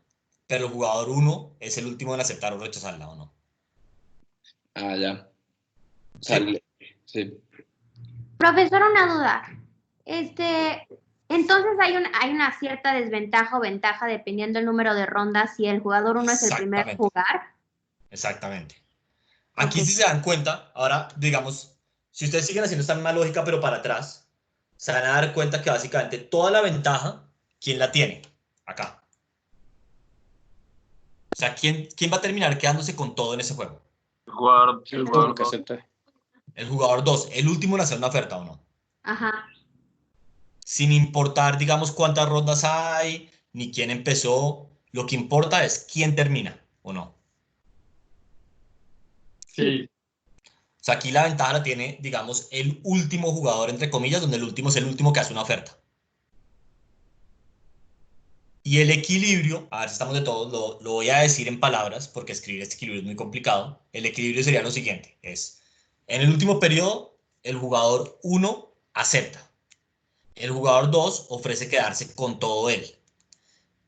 Speaker 1: pero el jugador 1 es el último en aceptar o rechazarla, ¿o no?
Speaker 7: Ah, ya. O sea,
Speaker 1: Sí.
Speaker 7: sí.
Speaker 9: Profesor, una duda. Entonces hay una cierta desventaja o ventaja dependiendo del número de rondas si el jugador 1 es el primer
Speaker 1: Exactamente.
Speaker 9: jugar.
Speaker 1: Exactamente. Aquí
Speaker 9: Ok.
Speaker 1: si se dan cuenta, ahora digamos, si ustedes siguen haciendo esta misma lógica pero para atrás, se van a dar cuenta que básicamente toda la ventaja, ¿quién la tiene? Acá. O sea, ¿quién va a terminar quedándose con todo en ese juego?
Speaker 6: El jugador,
Speaker 7: El
Speaker 6: el
Speaker 7: último
Speaker 6: jugador
Speaker 7: que
Speaker 6: 2.
Speaker 7: acepta.
Speaker 1: El jugador 2, el último en hacer una oferta o no.
Speaker 9: Ajá.
Speaker 1: Sin importar, digamos, cuántas rondas hay, ni quién empezó, lo que importa es quién termina o no.
Speaker 3: Sí.
Speaker 1: O sea, aquí la ventaja la tiene, digamos, el último jugador, entre comillas, donde el último es el último que hace una oferta. Y el equilibrio, a ver si estamos de todos, lo voy a decir en palabras, porque escribir este equilibrio es muy complicado. El equilibrio sería lo siguiente, es, en el último periodo, el jugador 1 acepta. El jugador 2 ofrece quedarse con todo él.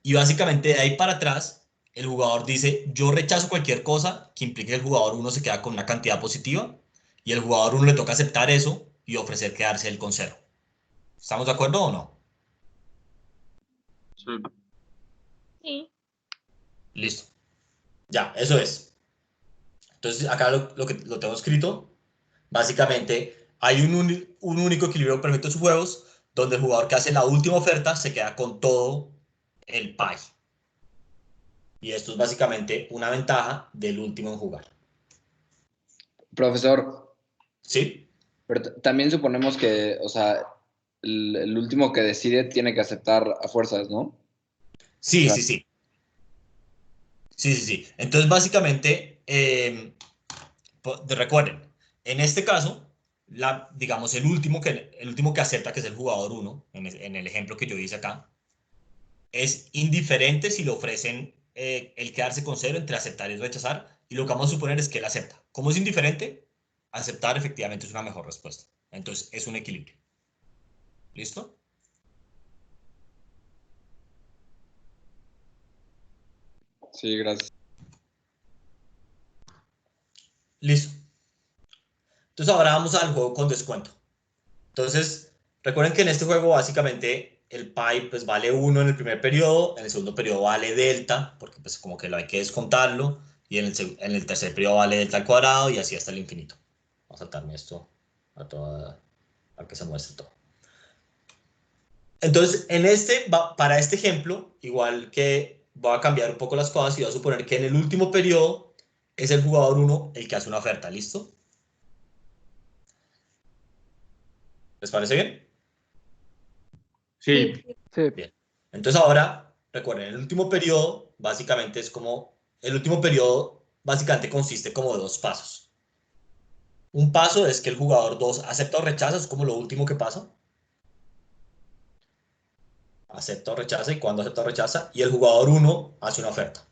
Speaker 1: Y básicamente de ahí para atrás, el jugador dice, yo rechazo cualquier cosa que implique que el jugador 1 se queda con una cantidad positiva, y el jugador 1 le toca aceptar eso y ofrecer quedarse él con 0. ¿Estamos de acuerdo o no?
Speaker 6: Sí.
Speaker 9: Sí.
Speaker 1: Listo. Ya, eso es. Entonces, acá lo tengo escrito. Básicamente, hay un único equilibrio perfecto en sus juegos, donde el jugador que hace la última oferta se queda con todo el pie. Y esto es básicamente una ventaja del último en jugar.
Speaker 7: Profesor,
Speaker 1: ¿Sí?
Speaker 7: pero también suponemos que, o sea, el último que decide tiene que aceptar a fuerzas, ¿no? O
Speaker 1: Sí,
Speaker 7: sea,
Speaker 1: sí, sí. Sí, sí, sí. Entonces, básicamente, recuerden, en este caso, digamos, el último que acepta, que es el jugador 1, en el ejemplo que yo hice acá, es indiferente si le ofrecen el quedarse con 0 entre aceptar y rechazar, y lo que vamos a suponer es que él acepta. Como es indiferente, aceptar efectivamente es una mejor respuesta. Entonces, es un equilibrio. ¿Listo?
Speaker 7: sí, gracias.
Speaker 1: Listo. Entonces, ahora vamos al juego con descuento. Entonces, recuerden que en este juego básicamente el pi pues vale 1 en el primer periodo, en el segundo periodo vale delta, porque pues como que lo hay que descontarlo, y en el tercer periodo vale delta al cuadrado y así hasta el infinito. Vamos a saltarme esto a que se muestre todo. Entonces, para este ejemplo, igual que voy a cambiar un poco las cosas y voy a suponer que en el último periodo es el jugador 1 el que hace una oferta, ¿listo? ¿Les parece bien?
Speaker 3: Sí.
Speaker 8: Sí.
Speaker 1: Bien. Entonces ahora, recuerden, el último periodo básicamente es como, el último periodo básicamente consiste como de 2 pasos. Un paso es que el jugador 2 acepta o rechaza, es como lo último que pasa. Acepta o rechaza, y cuando acepta o rechaza, y el jugador 1 hace una oferta.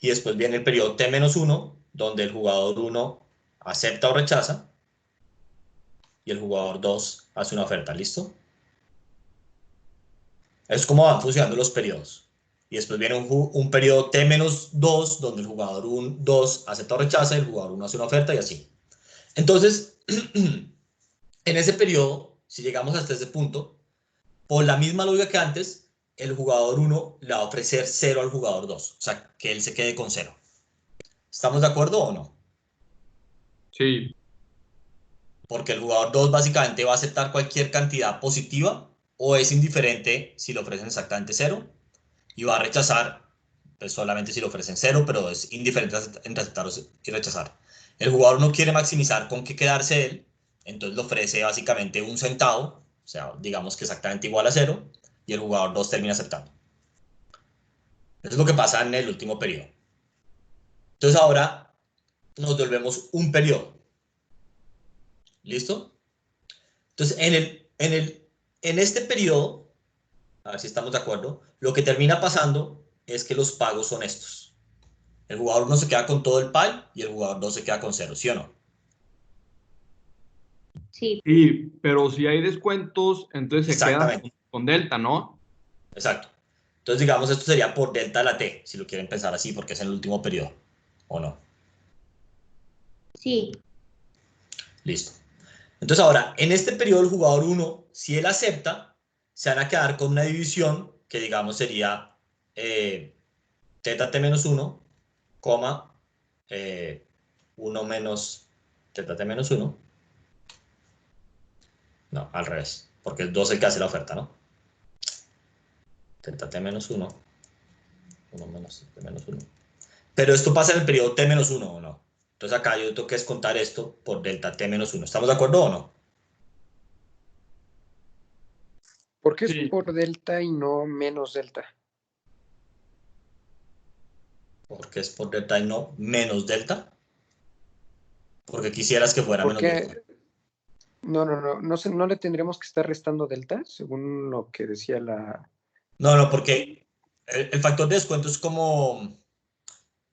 Speaker 1: Y después viene el periodo T-1, donde el jugador 1 acepta o rechaza, y el jugador 2 hace una oferta, ¿listo? Es como van funcionando los periodos. Y después viene un periodo T-2, donde el jugador 2 acepta o rechaza, y el jugador 1 hace una oferta y así. Entonces, en ese periodo, si llegamos hasta ese punto, por la misma lógica que antes, el jugador 1 le va a ofrecer 0 al jugador 2. O sea, que él se quede con 0. ¿Estamos de acuerdo o no?
Speaker 3: Sí.
Speaker 1: Porque el jugador 2 básicamente va a aceptar cualquier cantidad positiva o es indiferente si le ofrecen exactamente 0 y va a rechazar pues solamente si le ofrecen 0, pero es indiferente entre aceptar y rechazar. El jugador no quiere maximizar con qué quedarse él, entonces le ofrece básicamente 1 centavo, o sea, digamos que exactamente igual a 0, y el jugador 2 termina aceptando. Eso es lo que pasa en el último periodo. Entonces ahora nos volvemos un periodo. ¿Listo? Entonces en este periodo, a ver si estamos de acuerdo, lo que termina pasando es que los pagos son estos. El jugador 1 se queda con todo el pay y el jugador 2 se queda con 0, ¿sí o no?
Speaker 9: Sí.
Speaker 3: Sí, pero si hay descuentos, entonces se queda con delta, ¿no?
Speaker 1: Exacto. Entonces, digamos, esto sería por delta de la T, si lo quieren pensar así, porque es en el último periodo, ¿o no?
Speaker 9: Sí.
Speaker 1: Listo. Entonces, ahora, en este periodo, el jugador 1, si él acepta, se van a quedar con una división que, digamos, sería teta T menos 1, coma 1 menos teta T menos 1. No, al revés, porque es 2 el que hace la oferta, ¿no? Teta T menos 1, 1 menos T menos 1. Pero esto pasa en el periodo T menos 1, ¿o no? Entonces acá yo tengo que descontar esto por delta T menos 1. ¿Estamos de acuerdo o no?
Speaker 10: ¿Por qué
Speaker 3: Sí.
Speaker 10: es por delta y no menos delta?
Speaker 1: Porque es por delta y no menos delta. Porque quisieras que fuera menos delta.
Speaker 10: No le tendríamos que estar restando delta, según lo que decía la...
Speaker 1: No, porque el factor de descuento es como...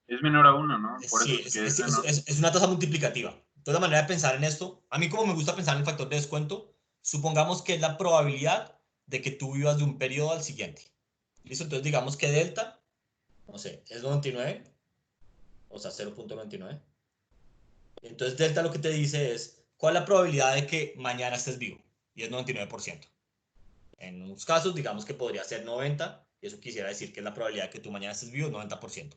Speaker 6: Es menor a 1, ¿no? Por
Speaker 1: Sí,
Speaker 6: eso es que menor.
Speaker 1: es una tasa multiplicativa. Entonces la manera de pensar en esto, a mí como me gusta pensar en el factor de descuento, supongamos que es la probabilidad de que tú vivas de un periodo al siguiente. ¿Listo? Entonces digamos que delta, no sé, es 99, o sea, 0.99. Entonces delta lo que te dice es, ¿cuál es la probabilidad de que mañana estés vivo? Y es 99%. En unos casos, digamos que podría ser 90, y eso quisiera decir que la probabilidad de que tú mañana estés vivo es 90%.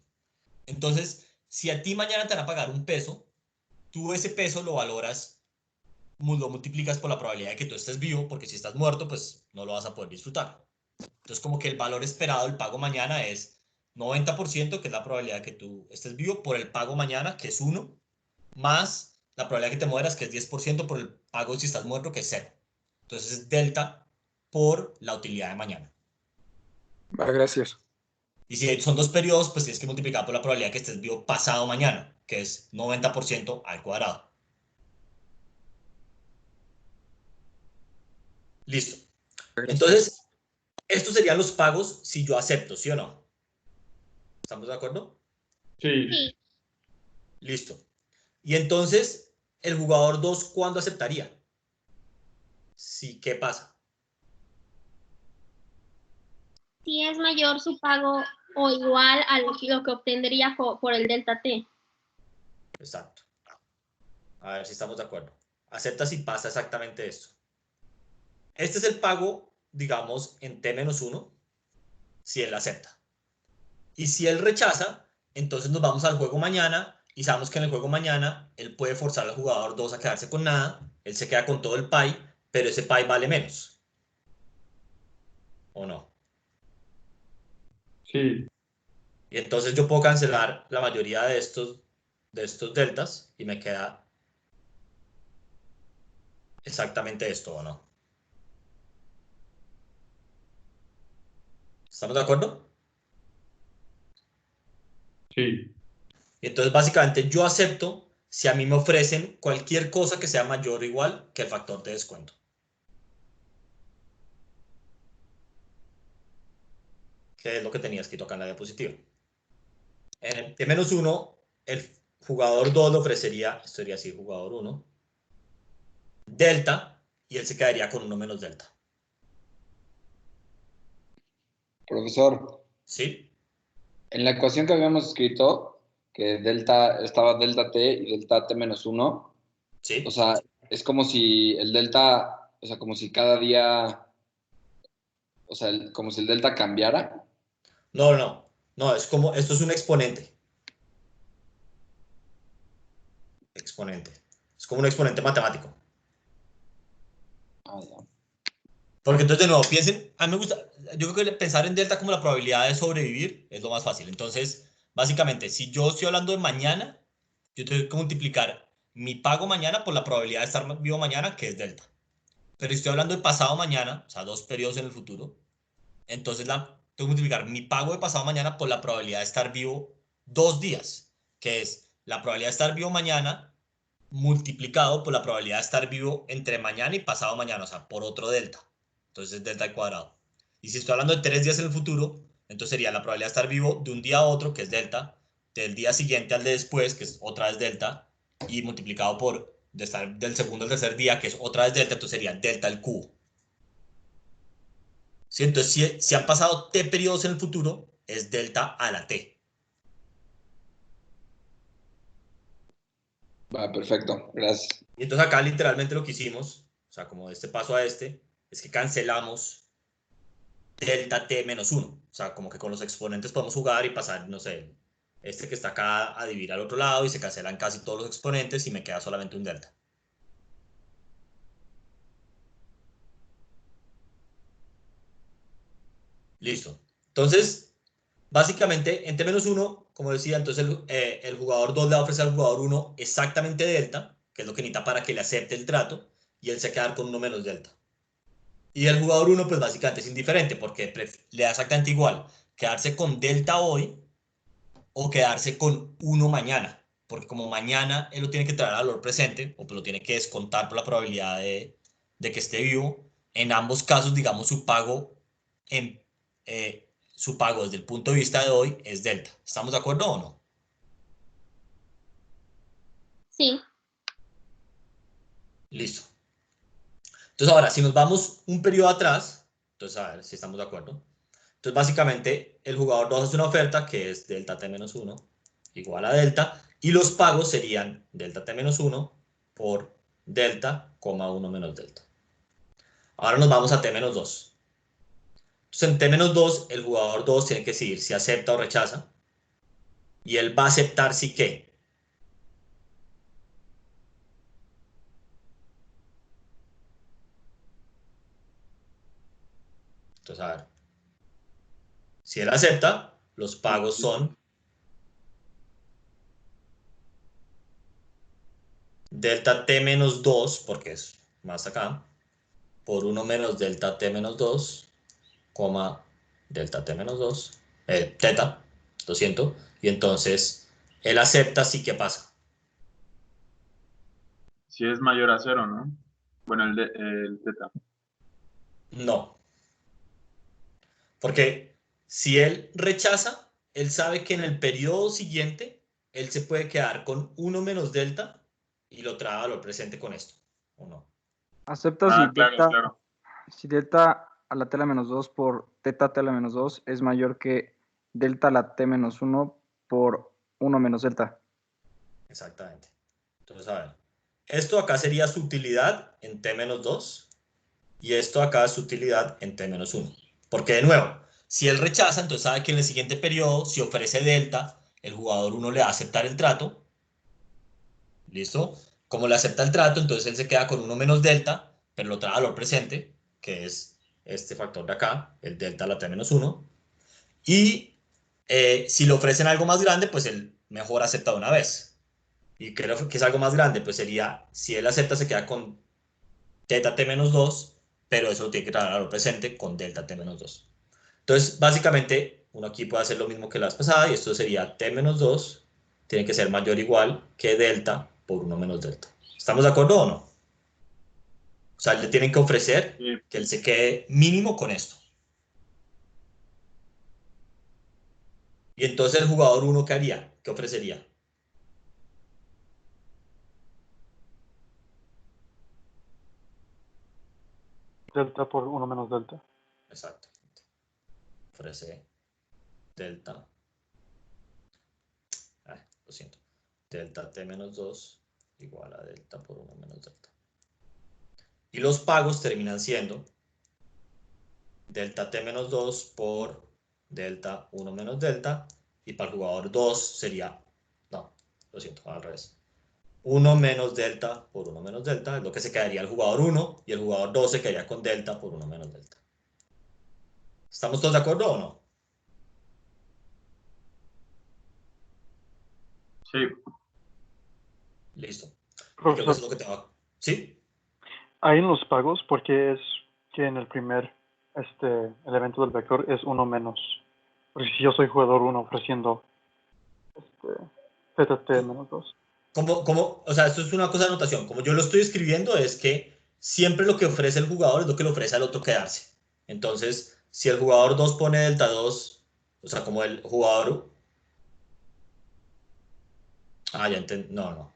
Speaker 1: Entonces, si a ti mañana te van a pagar un peso, tú ese peso lo valoras, lo multiplicas por la probabilidad de que tú estés vivo, porque si estás muerto, pues no lo vas a poder disfrutar. Entonces, como que el valor esperado del pago mañana es 90%, que es la probabilidad de que tú estés vivo, por el pago mañana, que es 1, más la probabilidad de que te mueras, que es 10%, por el pago si estás muerto, que es 0. Entonces es delta por la utilidad de mañana.
Speaker 10: Ah, gracias.
Speaker 1: Y si son 2 periodos, pues tienes que multiplicar por la probabilidad de que estés vivo pasado mañana, que es 90% al cuadrado. Listo. Entonces, estos serían los pagos si yo acepto, ¿sí o no? ¿Estamos de acuerdo?
Speaker 3: Sí.
Speaker 1: Listo. Y entonces, el jugador 2, ¿cuándo aceptaría? Sí, ¿qué pasa?
Speaker 9: Si es mayor su pago o igual a lo que obtendría por el delta T.
Speaker 1: Exacto. A ver si estamos de acuerdo. Acepta si pasa exactamente esto. Este es el pago, digamos, en T-1, si él acepta. Y si él rechaza, entonces nos vamos al juego mañana y sabemos que en el juego mañana él puede forzar al jugador 2 a quedarse con nada, él se queda con todo el pay, pero ese pay vale menos. ¿O no?
Speaker 3: Sí.
Speaker 1: Y entonces yo puedo cancelar la mayoría de estos deltas y me queda exactamente esto, ¿o no? ¿Estamos de acuerdo?
Speaker 3: Sí.
Speaker 1: Y entonces básicamente yo acepto si a mí me ofrecen cualquier cosa que sea mayor o igual que el factor de descuento. Que es lo que tenía escrito acá en la diapositiva. En el T-1, el jugador 2 le ofrecería, esto sería así, jugador 1, delta, y él se quedaría con 1 menos delta.
Speaker 7: Profesor,
Speaker 1: ¿Sí?
Speaker 7: en la ecuación que habíamos escrito, que delta estaba delta t y delta t menos 1,
Speaker 1: ¿Sí?
Speaker 7: o sea, es como si el delta, o sea, como si cada día, o sea, como si el delta cambiara.
Speaker 1: No, es como, esto es un exponente. Exponente. Es como un exponente matemático.
Speaker 7: Ah, ya.
Speaker 1: Porque entonces, de nuevo, piensen, a mí me gusta, yo creo que pensar en delta como la probabilidad de sobrevivir es lo más fácil. Entonces, básicamente, si yo estoy hablando de mañana, yo tengo que multiplicar mi pago mañana por la probabilidad de estar vivo mañana, que es delta. Pero estoy hablando de pasado mañana, o sea, 2 periodos en el futuro. Entonces tengo que multiplicar mi pago de pasado mañana por la probabilidad de estar vivo 2 días, que es la probabilidad de estar vivo mañana multiplicado por la probabilidad de estar vivo entre mañana y pasado mañana, o sea, por otro delta. Entonces es delta al cuadrado. Y si estoy hablando de 3 días en el futuro, entonces sería la probabilidad de estar vivo de un día a otro, que es delta, del día siguiente al de después, que es otra vez delta, y multiplicado por de estar del segundo al tercer día, que es otra vez delta, entonces sería delta al cubo. ¿Sí? Entonces, si han pasado t periodos en el futuro, es delta a la t.
Speaker 7: Va, perfecto, gracias.
Speaker 1: Y entonces acá literalmente lo que hicimos, o sea, como de este paso a este, es que cancelamos delta t menos 1. O sea, como que con los exponentes podemos jugar y pasar, no sé, este que está acá a dividir al otro lado y se cancelan casi todos los exponentes y me queda solamente un delta. Listo. Entonces, básicamente, en t-1, como decía, entonces el jugador 2 le va a ofrecer al jugador 1 exactamente delta, que es lo que necesita para que le acepte el trato, y él se va a quedar con 1 menos delta. Y el jugador 1, pues básicamente es indiferente, porque le da exactamente igual quedarse con delta hoy o quedarse con 1 mañana, porque como mañana él lo tiene que traer al valor presente, o pues lo tiene que descontar por la probabilidad de que esté vivo, en ambos casos, digamos, en, su pago desde el punto de vista de hoy es delta. ¿Estamos de acuerdo o no?
Speaker 9: Sí.
Speaker 1: Listo. Entonces ahora, si nos vamos un periodo atrás, entonces a ver si estamos de acuerdo. Entonces básicamente el jugador 2 hace una oferta que es delta t-1 igual a delta, y los pagos serían delta t-1 por delta, 1 menos delta. Ahora nos vamos a t-2. Entonces en t-2 el jugador 2 tiene que decidir si acepta o rechaza, y él va a aceptar si qué. Entonces a ver, si él acepta, los pagos son delta t-2, porque es más acá, por 1 menos delta t-2, coma delta t-2, teta, lo siento, y entonces él acepta, sí, ¿qué pasa?
Speaker 6: Si es mayor a 0, ¿no? Bueno, el teta.
Speaker 1: No, porque si él rechaza, él sabe que en el periodo siguiente él se puede quedar con 1 menos delta y lo trae a valor presente con esto, ¿o no?
Speaker 11: Acepta
Speaker 6: Ah, claro.
Speaker 11: si delta a la t a la menos 2 por teta t a la menos 2 es mayor que delta a la t menos 1 por 1 menos delta.
Speaker 1: Exactamente. Entonces, a ver, esto acá sería su utilidad en t-2 y esto acá es su utilidad en t-1. Porque de nuevo, si él rechaza, entonces sabe que en el siguiente periodo, si ofrece delta, el jugador 1 le va a aceptar el trato. ¿Listo? Como le acepta el trato, entonces él se queda con 1 menos delta, pero lo trae a valor presente, que es este factor de acá, el delta a la t-1. Y si le ofrecen algo más grande, pues él mejor acepta de una vez. Y creo que es algo más grande, pues sería, si él acepta, se queda con teta t-2, pero eso lo tiene que traer a valor presente con delta t-2. Entonces, básicamente, uno aquí puede hacer lo mismo que la vez pasada, y esto sería t-2, tiene que ser mayor o igual que delta por 1 menos delta. ¿Estamos de acuerdo o no? O sea, le tienen que ofrecer que él se quede mínimo con esto. Y entonces el jugador 1, ¿qué haría? ¿Qué ofrecería?
Speaker 8: Delta por 1 menos delta.
Speaker 1: Exacto. Ofrece delta. Lo siento. Delta t-2 igual a delta por 1 menos delta. Y los pagos terminan siendo delta t-2 por delta 1 menos delta. Y para el jugador 2 sería, no, lo siento, al revés. 1 menos delta por 1 menos delta es lo que se quedaría el jugador 1 y el jugador 2 se quedaría con delta por 1 menos delta. ¿Estamos todos de acuerdo o no?
Speaker 6: Sí.
Speaker 1: Listo. Creo que eso
Speaker 8: Profesor,
Speaker 1: es lo que tengo. ¿Sí?
Speaker 8: hay en los pagos porque es que en el primer elemento del vector es 1 menos. Porque si yo soy jugador 1 ofreciendo ZT menos 2.
Speaker 1: O sea, esto es una cosa de anotación. Como yo lo estoy escribiendo, es que siempre lo que ofrece el jugador es lo que le ofrece al otro quedarse. Entonces, si el jugador 2 pone delta 2, o sea, como el jugador... Ah, ya entendí. No, no.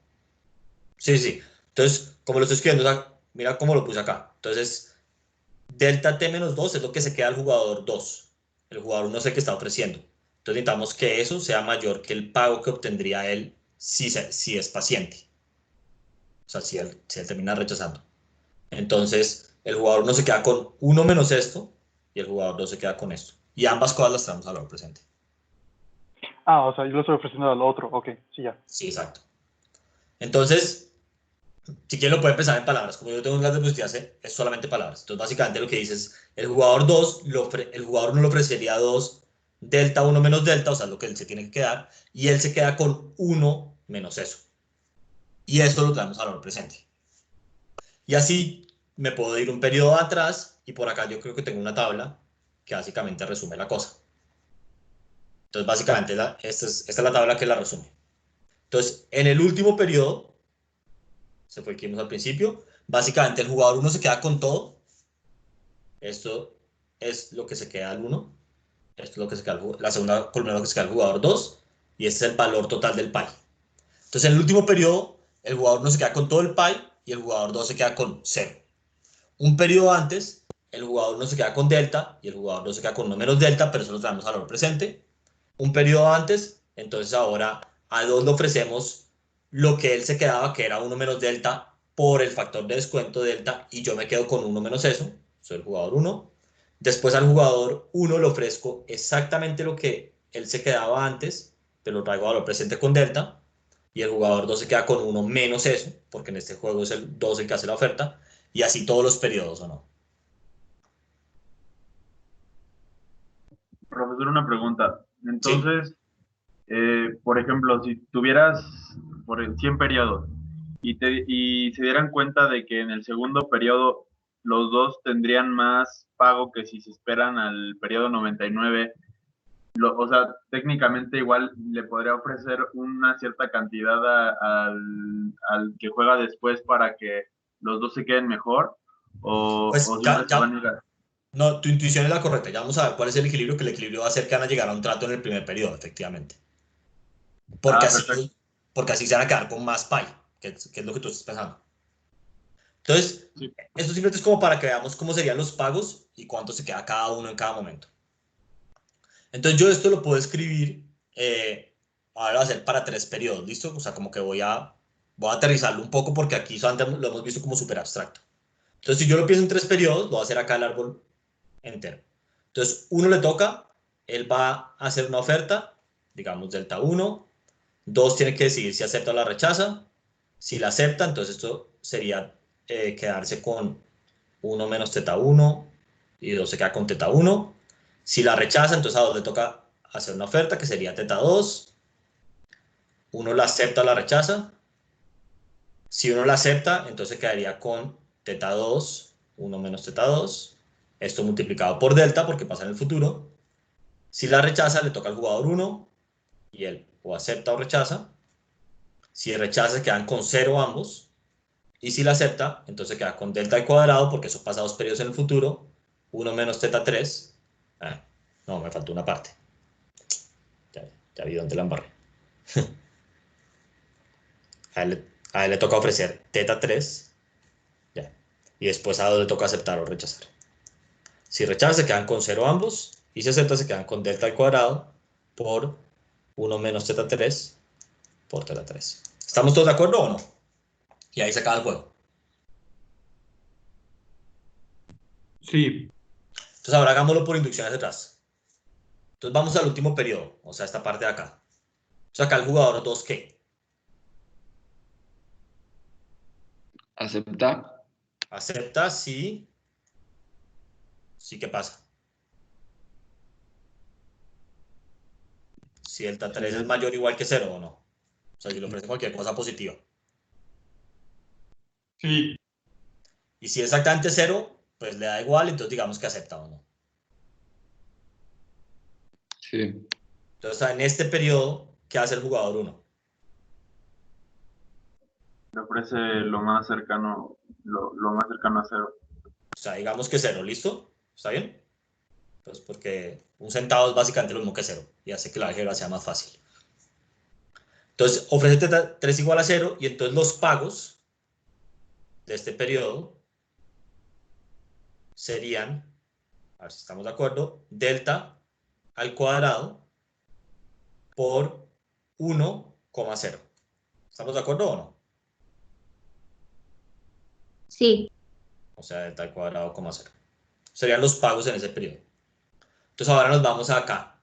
Speaker 1: Sí, sí. Entonces, como lo estoy escribiendo, o sea, mira cómo lo puse acá. Entonces, delta t menos 2 es lo que se queda al jugador 2. El jugador 1 es el que está ofreciendo. Entonces, necesitamos que eso sea mayor que el pago que obtendría él si es paciente. O sea, si él termina rechazando. Entonces, el jugador 1 se queda con 1 menos esto y el jugador 2 se queda con esto. Y ambas cosas las traemos al valor presente.
Speaker 8: Ah, o sea, yo lo estoy ofreciendo al otro. Ok, sí, ya.
Speaker 1: Sí, exacto. Entonces, si quieren lo pueden pensar en palabras. Como yo tengo un gas de positividad, es solamente palabras. Entonces, básicamente lo que dice es, el jugador 2, el jugador 1 le ofrecería 2 delta 1 menos delta, o sea, lo que él se tiene que quedar, y él se queda con 1 menos eso. Y eso lo traemos al valor presente. Y así me puedo ir un periodo atrás y por acá yo creo que tengo una tabla que básicamente resume la cosa. Entonces, básicamente, esta es la tabla que la resume. Entonces, en el último periodo, se fue el que vimos al principio, básicamente el jugador 1 se queda con todo. Esto es lo que se queda al 1. Esto es lo que se queda la segunda columna es lo que se queda al jugador 2. Y este es el valor total del pie. Entonces, en el último periodo, el jugador 1 se queda con todo el pie y el jugador 2 se queda con 0. Un periodo antes, el jugador 1 se queda con delta y el jugador 2 se queda con 1 menos delta, pero eso lo traemos al valor presente. Un periodo antes, entonces ahora a 2 le ofrecemos lo que él se quedaba, que era 1 menos delta por el factor de descuento delta, y yo me quedo con 1 menos eso, soy el jugador 1. Después al jugador 1 le ofrezco exactamente lo que él se quedaba antes, pero lo traigo a valor presente con delta, y el jugador 2 se queda con 1 menos eso, porque en este juego es el 2 el que hace la oferta, y así todos los periodos, ¿o no?
Speaker 6: Profesor, una pregunta.
Speaker 1: Sí.
Speaker 6: Entonces, por ejemplo, si tuvieras 100 periodos y se dieran cuenta de que en el segundo periodo los dos tendrían más pago que si se esperan al periodo 99, o sea, técnicamente igual le podría ofrecer una cierta cantidad al que juega después para que los dos se queden mejor,
Speaker 1: Pues
Speaker 6: o siempre se van a ir a...
Speaker 1: no, tu intuición es la correcta. Ya vamos a ver cuál es el equilibrio, que el equilibrio va a ser que van a llegar a un trato en el primer periodo, efectivamente. Porque,
Speaker 6: perfecto.
Speaker 1: porque así se van a quedar con más pie, que es lo que tú estás pensando. Entonces,
Speaker 6: Sí.
Speaker 1: esto simplemente es como para que veamos cómo serían los pagos y cuánto se queda cada uno en cada momento. Entonces, yo esto lo puedo escribir, ahora va a ser para 3 periodos, ¿listo? O sea, como que voy a aterrizarlo un poco porque aquí antes lo hemos visto como súper abstracto. Entonces, si yo lo pienso en 3 periodos, lo voy a hacer acá el árbol entero. Entonces, 1 le toca, él va a hacer una oferta, digamos delta 1, 2 tiene que decidir si acepta o la rechaza. Si la acepta, entonces esto sería quedarse con 1 menos teta 1 y 2 se queda con teta 1. Si la rechaza, entonces a 2 le toca hacer una oferta que sería teta 2. 1 la acepta o la rechaza. Si uno la acepta, entonces quedaría con teta 2, 1 menos teta 2. Esto multiplicado por delta porque pasa en el futuro. Si la rechaza, le toca al jugador 1 y él o acepta o rechaza. Si rechaza, se quedan con 0 ambos. Y si la acepta, entonces queda con delta al cuadrado, porque eso pasa 2 periodos en el futuro. 1 menos teta 3. No, me faltó una parte. Ya vi dónde la embarré. A él le toca ofrecer teta 3. Ya. Y después a 2 le toca aceptar o rechazar. Si rechaza, se quedan con 0 ambos. Y si acepta, se quedan con delta al cuadrado por 1 menos teta 3 por teta 3. ¿Estamos todos de acuerdo o no? Y ahí se acaba el juego.
Speaker 3: Sí.
Speaker 1: Entonces ahora hagámoslo por inducción hacia atrás. Entonces vamos al último periodo, o sea, esta parte de acá. Entonces acá el jugador 2, ¿qué?
Speaker 7: ¿Acepta?
Speaker 1: Acepta, sí. Sí, ¿qué pasa? Si delta 3 es mayor o igual que 0 o no. O sea, si le ofrece cualquier cosa positiva.
Speaker 3: Sí.
Speaker 1: Y si es exactamente 0, pues le da igual, entonces digamos que acepta o no.
Speaker 7: Sí.
Speaker 1: Entonces, en este periodo, ¿qué hace el jugador 1?
Speaker 6: Le ofrece lo más cercano a 0.
Speaker 1: O sea, digamos que 0, ¿listo? ¿Está bien? Pues porque un centavo es básicamente lo mismo que 0 y hace que la álgebra sea más fácil. Entonces, ofrece teta 3 igual a 0 y entonces los pagos de este periodo serían, a ver si estamos de acuerdo, delta al cuadrado por 1,0. ¿Estamos de acuerdo o no?
Speaker 9: Sí.
Speaker 1: O sea, delta al cuadrado, 0. Serían los pagos en ese periodo. Entonces ahora nos vamos acá.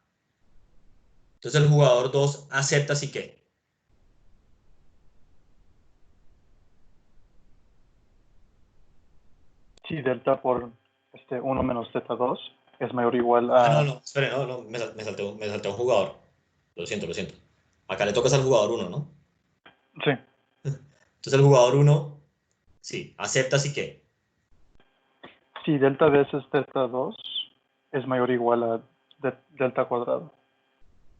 Speaker 1: Entonces el jugador 2 acepta así que.
Speaker 8: Si delta por 1 menos teta 2 es mayor o igual a...
Speaker 1: No, espere, no, me salté un jugador. Lo siento. Acá le tocas al jugador 1, ¿no?
Speaker 8: Sí.
Speaker 1: Entonces el jugador 1, sí, acepta así que.
Speaker 8: Si delta veces teta 2 es mayor o igual a delta cuadrado.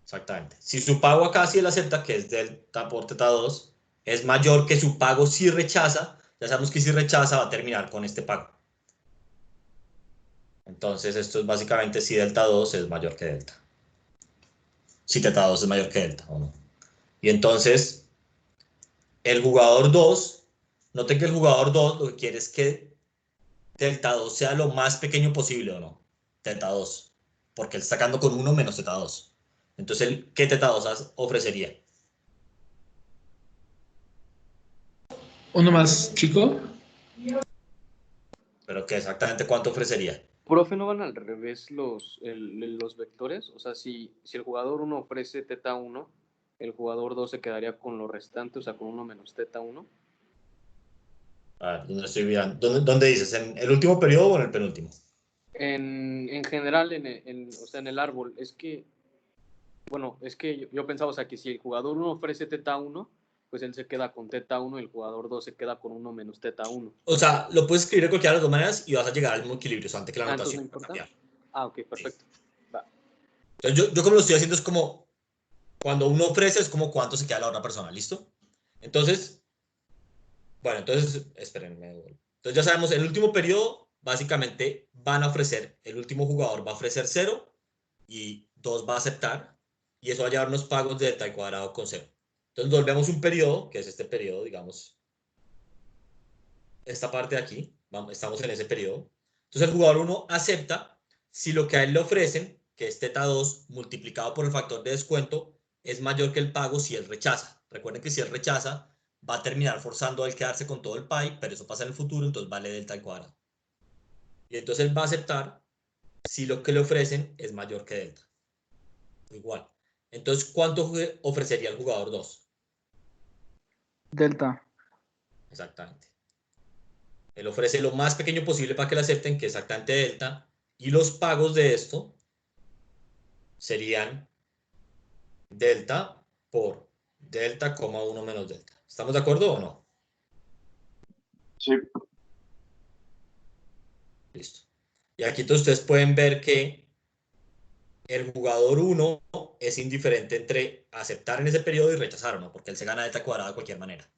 Speaker 1: Exactamente. Si su pago acá sí él acepta, que es delta por teta 2, es mayor que su pago si rechaza. Ya sabemos que si rechaza va a terminar con este pago. Entonces esto es básicamente si delta 2 es mayor que delta. Si teta 2 es mayor que delta o no. Y entonces el jugador 2, noten que el jugador 2 lo que quiere es que delta 2 sea lo más pequeño posible o no. Teta 2. Porque él está sacando con 1 menos teta 2. Entonces, ¿qué teta 2 ofrecería?
Speaker 2: ¿Uno más chico?
Speaker 1: ¿Pero qué exactamente cuánto ofrecería?
Speaker 12: Profe, ¿no van al revés los vectores? O sea, si el jugador 1 ofrece teta 1, el jugador 2 se quedaría con lo restante, o sea, con 1 menos teta 1.
Speaker 1: A ver, ¿dónde estoy viendo? ¿Dónde dices? ¿En el último periodo o en el penúltimo?
Speaker 12: En general, o sea, en el árbol, es que yo pensaba, o sea, que si el jugador 1 ofrece teta 1, pues él se queda con teta 1 y el jugador 2 se queda con 1 menos teta 1.
Speaker 1: O sea, lo puedes escribir de cualquiera de las dos maneras y vas a llegar al mismo equilibrio, o sea, antes que la
Speaker 12: Entonces
Speaker 1: notación
Speaker 12: no
Speaker 1: va a
Speaker 12: importa.
Speaker 1: cambiar.
Speaker 12: Ok, perfecto.
Speaker 1: Sí.
Speaker 12: Va.
Speaker 1: Entonces, yo como lo estoy haciendo es como, cuando uno ofrece es como cuánto se queda la otra persona, ¿listo? Entonces, bueno, entonces, espérenme. Entonces ya sabemos, en el último periodo, básicamente van a ofrecer, el último jugador va a ofrecer 0 y 2 va a aceptar, y eso va a llevar unos pagos de delta al cuadrado con 0. Entonces volvemos un periodo, que es este periodo, digamos, esta parte de aquí, estamos en ese periodo. Entonces el jugador 1 acepta si lo que a él le ofrecen, que es teta 2 multiplicado por el factor de descuento, es mayor que el pago si él rechaza. Recuerden que si él rechaza, va a terminar forzando a él quedarse con todo el pie, pero eso pasa en el futuro, entonces vale delta al cuadrado. Y entonces él va a aceptar si lo que le ofrecen es mayor que delta. Igual. Entonces, ¿cuánto ofrecería el jugador 2?
Speaker 11: Delta.
Speaker 1: Exactamente. Él ofrece lo más pequeño posible para que le acepten, que es exactamente delta, y los pagos de esto serían delta por delta, 1 menos delta. ¿Estamos de acuerdo o no?
Speaker 6: Sí.
Speaker 1: Listo. Y aquí ustedes pueden ver que el jugador 1 es indiferente entre aceptar en ese periodo y rechazar o no, porque él se gana delta cuadrada de cualquier manera.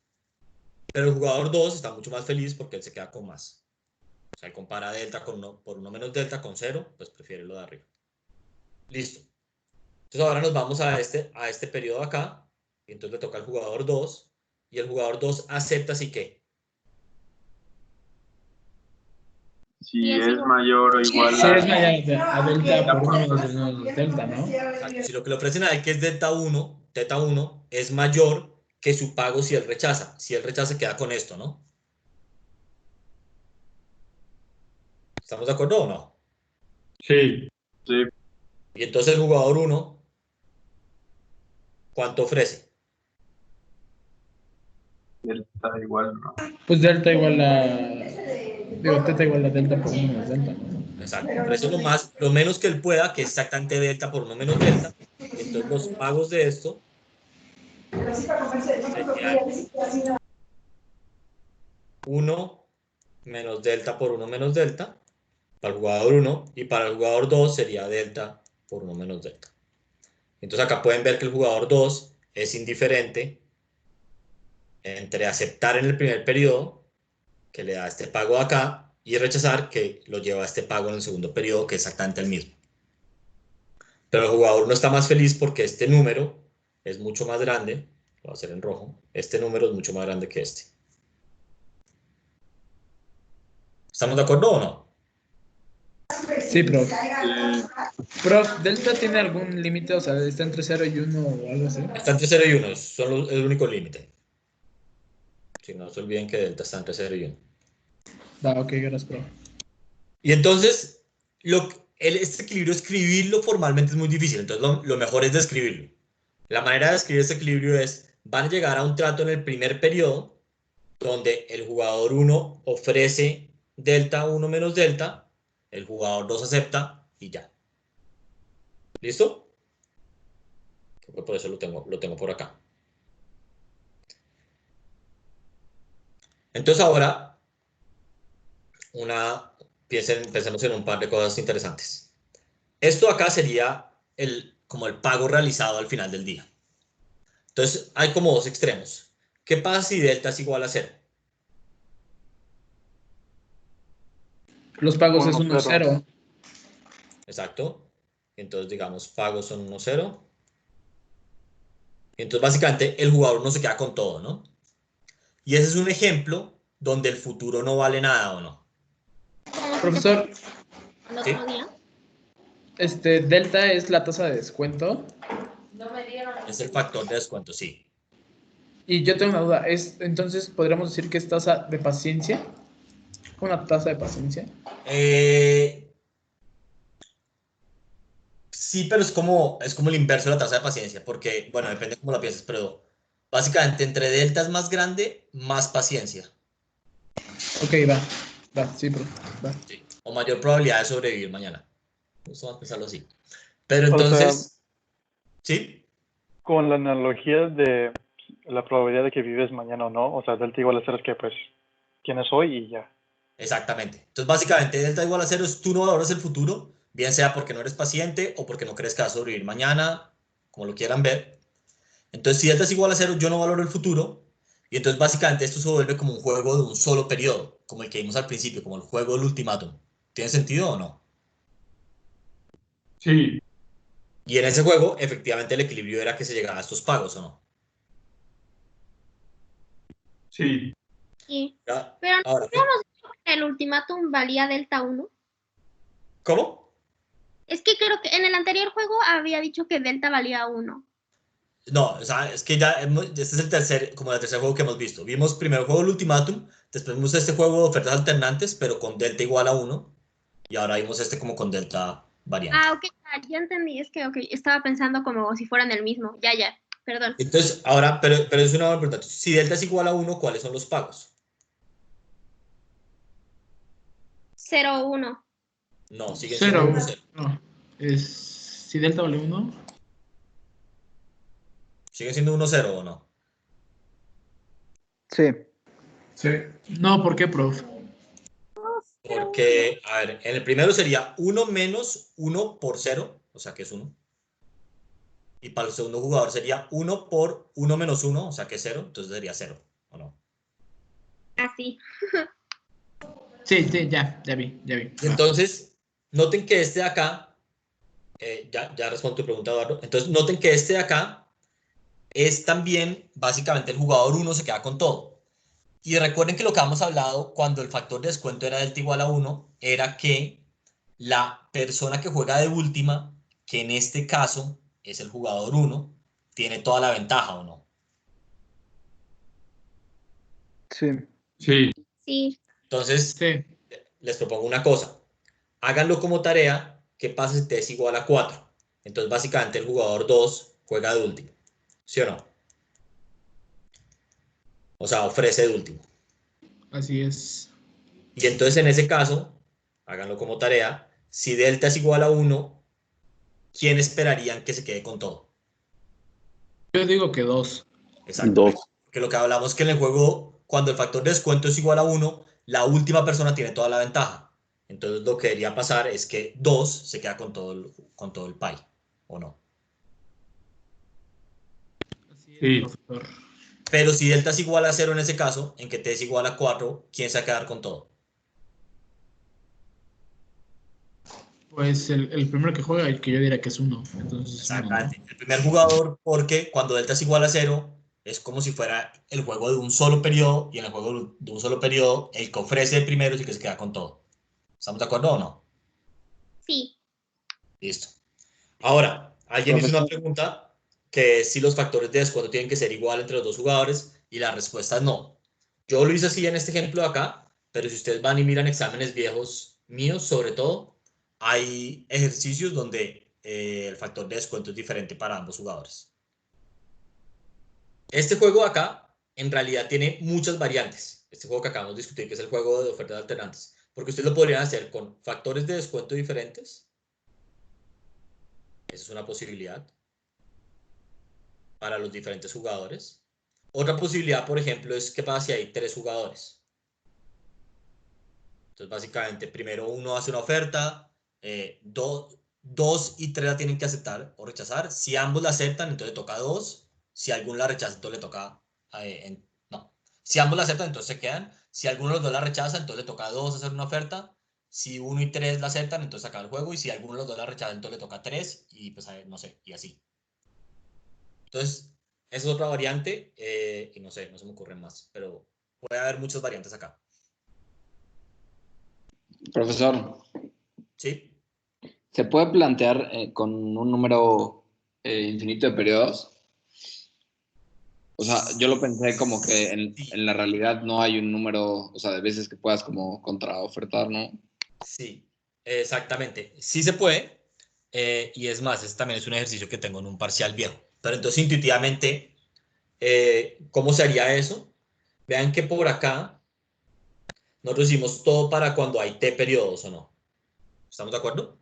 Speaker 1: Pero el jugador 2 está mucho más feliz porque él se queda con más. O sea, él compara delta por 1 menos delta con 0, pues prefiere lo de arriba. Listo. Entonces ahora nos vamos a este periodo acá, y entonces le toca al jugador 2, y el jugador 2 acepta así que.
Speaker 6: Si es mayor o igual
Speaker 2: Sí, es mayor a delta por 1 menos delta, ¿no?
Speaker 1: Si lo que le ofrecen a él, que es teta 1, es mayor que su pago si él rechaza. Si él rechaza, queda con esto, ¿no? ¿Estamos de acuerdo o no?
Speaker 3: Sí.
Speaker 6: Sí.
Speaker 1: Y entonces el jugador 1, ¿cuánto ofrece?
Speaker 6: Delta igual, ¿no?
Speaker 2: Pues delta igual a... Digo, teta igual a delta por 1 menos delta, ¿no?
Speaker 1: Exacto. Ofrece lo menos que él pueda, que es exactamente delta por 1 menos delta. Entonces los pagos de esto serían 1 menos delta por 1 menos delta para el jugador 1, y para el jugador 2 sería delta por 1 menos delta. Entonces acá pueden ver que el jugador 2 es indiferente entre aceptar en el primer periodo, que le da este pago de acá, y rechazar, que lo lleva a este pago en el segundo periodo, que es exactamente el mismo. Pero el jugador 1 está más feliz porque este número es mucho más grande. Lo voy a hacer en rojo. Este número es mucho más grande que este. ¿Estamos de acuerdo o no?
Speaker 2: Sí, prof. Prof, ¿delta tiene algún límite? O sea, ¿está entre 0 y 1 o algo así?
Speaker 1: Está entre 0 y 1, es el único límite. Si no se olviden que delta está entre 0 y 1.
Speaker 2: Ok, gracias, prof.
Speaker 1: Y entonces, este equilibrio, escribirlo formalmente es muy difícil, entonces lo mejor es describirlo. La manera de escribir este equilibrio es, van a llegar a un trato en el primer periodo, donde el jugador 1 ofrece delta 1 menos delta, el jugador 2 acepta y ya. ¿Listo? Creo que por eso lo tengo por acá. Entonces ahora, pensemos en un par de cosas interesantes. Esto acá sería como el pago realizado al final del día. Entonces hay como dos extremos. ¿Qué pasa si delta es igual a 0?
Speaker 2: Los pagos es 1, 0.
Speaker 1: Exacto. Entonces, digamos, pagos son 1, 0. Entonces, básicamente, el jugador no se queda con todo, ¿no? Y ese es un ejemplo donde el futuro no vale nada, ¿o no?
Speaker 2: Profesor,
Speaker 1: ¿Sí?
Speaker 2: ¿delta es la tasa de descuento?
Speaker 1: Es el factor de descuento, sí.
Speaker 2: Y yo tengo una duda. Entonces, ¿podríamos decir que es tasa de paciencia? ¿Una tasa de paciencia?
Speaker 1: Sí, pero es como el inverso de la tasa de paciencia, porque, bueno, depende de cómo la pienses, pero básicamente entre delta es más grande, más paciencia.
Speaker 2: Ok, va, sí, bro, va.
Speaker 1: Sí. O mayor probabilidad de sobrevivir mañana. Vamos a pensarlo así. Pero entonces, ¿sí?
Speaker 8: Con la analogía de la probabilidad de que vives mañana o no, o sea, delta igual a 0 es que pues tienes hoy y ya.
Speaker 1: Exactamente. Entonces, básicamente, delta igual a 0 es tú no valoras el futuro, bien sea porque no eres paciente o porque no crees que vas a sobrevivir mañana, como lo quieran ver. Entonces, si delta es igual a 0, yo no valoro el futuro. Y entonces, básicamente, esto se vuelve como un juego de un solo periodo, como el que vimos al principio, como el juego del ultimátum. ¿Tiene sentido o no?
Speaker 3: Sí.
Speaker 1: Y en ese juego, efectivamente, el equilibrio era que se llegara a estos pagos, ¿o no?
Speaker 3: Sí.
Speaker 9: Sí.
Speaker 1: Ya,
Speaker 9: Pero no
Speaker 1: ahora,
Speaker 9: habíamos dicho que el ultimátum valía delta 1.
Speaker 1: ¿cómo?
Speaker 9: Es que creo que en el anterior juego había dicho que delta valía 1.
Speaker 1: No, o sea, es que ya este es el tercer juego que hemos visto. Vimos primero el juego del ultimátum, después vimos este juego de ofertas alternantes, pero con delta igual a 1, y ahora vimos este como con delta variante.
Speaker 9: Ok, ya entendí. Es que, estaba pensando como si fueran el mismo. Ya, perdón.
Speaker 1: Entonces, ahora, pero es una buena pregunta. Si delta es igual a 1, ¿cuáles son los pagos?
Speaker 9: 0, 1.
Speaker 1: No, siguen siendo 1, 0.
Speaker 2: No, si delta vale 1.
Speaker 1: ¿Siguen siendo 1, 0 o no?
Speaker 11: Sí.
Speaker 2: Sí. No, ¿por qué, prof?
Speaker 1: Porque, a ver, en el primero sería 1 menos 1 por 0, o sea que es 1. Y para el segundo jugador sería 1 por 1 menos 1, o sea que es 0, entonces sería 0, ¿o no?
Speaker 9: Así.
Speaker 2: Sí, ya vi.
Speaker 1: Y entonces, noten que este de acá, ya respondo tu pregunta, Eduardo. Entonces, noten que este de acá es también, básicamente, el jugador 1 se queda con todo. Y recuerden que lo que habíamos hablado cuando el factor de descuento era delta igual a 1, era que la persona que juega de última, que en este caso es el jugador 1, tiene toda la ventaja, ¿o no?
Speaker 11: Sí.
Speaker 9: Sí.
Speaker 1: Entonces, les propongo una cosa. Háganlo como tarea. ¿Qué pasa si t es igual a 4? Entonces, básicamente, el jugador 2 juega de último. ¿Sí o no? O sea, ofrece de último.
Speaker 2: Así es.
Speaker 1: Y entonces, en ese caso, háganlo como tarea. Si delta es igual a 1, ¿quién esperarían que se quede con todo?
Speaker 2: Yo digo que 2.
Speaker 1: Exacto.
Speaker 10: 2.
Speaker 1: Que lo que hablamos es que en el juego cuando el factor de descuento es igual a 1, la última persona tiene toda la ventaja. Entonces lo que debería pasar es que 2 se queda con todo el pie, ¿o no?
Speaker 3: Sí.
Speaker 1: Pero si delta es igual a 0 en ese caso, en que t es igual a 4, ¿quién se va a quedar con todo?
Speaker 2: Pues el primero que juega, el que yo diría que es 1. Entonces,
Speaker 1: Exactamente. El primer jugador, porque cuando delta es igual a 0, es como si fuera el juego de un solo periodo, y en el juego de un solo periodo, el que ofrece el primero es el que se queda con todo. ¿Estamos de acuerdo o no?
Speaker 9: Sí.
Speaker 1: Listo. Ahora, alguien hizo una
Speaker 7: Profesor.
Speaker 1: pregunta que es si los factores de descuento tienen que ser igual entre los dos jugadores, y la respuesta es no. Yo lo hice así en este ejemplo de acá, pero si ustedes van y miran exámenes viejos míos, sobre todo, hay ejercicios donde el factor de descuento es diferente para ambos jugadores. Este juego de acá, en realidad, tiene muchas variantes. Este juego que acabamos de discutir, que es el juego de ofertas alternantes, porque ustedes lo podrían hacer con factores de descuento diferentes. Esa es una posibilidad para los diferentes jugadores. Otra posibilidad, por ejemplo, es que pasa si hay 3 jugadores. Entonces, básicamente, primero uno hace una oferta, 2 y 3 la tienen que aceptar o rechazar. Si ambos la aceptan, entonces toca 2. Si alguno la rechaza, entonces le toca... no. Si ambos la aceptan, entonces se quedan. Si alguno de los dos la rechaza, entonces le toca a 2 hacer una oferta. Si 1 y 3 la aceptan, entonces acaba el juego. Y si alguno de los dos la rechaza, entonces le toca a 3. Y pues, no sé, y así. Entonces, esa es otra variante. Y no sé, no se me ocurren más. Pero puede haber muchas variantes acá.
Speaker 7: Profesor,
Speaker 1: ¿Sí?
Speaker 7: ¿se puede plantear con un número infinito de periodos? O sea, yo lo pensé como que en la realidad no hay un número, o sea, de veces que puedas como contraofertar, ¿no?
Speaker 1: Sí, exactamente. Sí se puede. Y es más, este también es un ejercicio que tengo en un parcial viejo. Pero entonces, intuitivamente, ¿cómo se haría eso? Vean que por acá nosotros hicimos todo para cuando hay t periodos, ¿o no? ¿Estamos de acuerdo?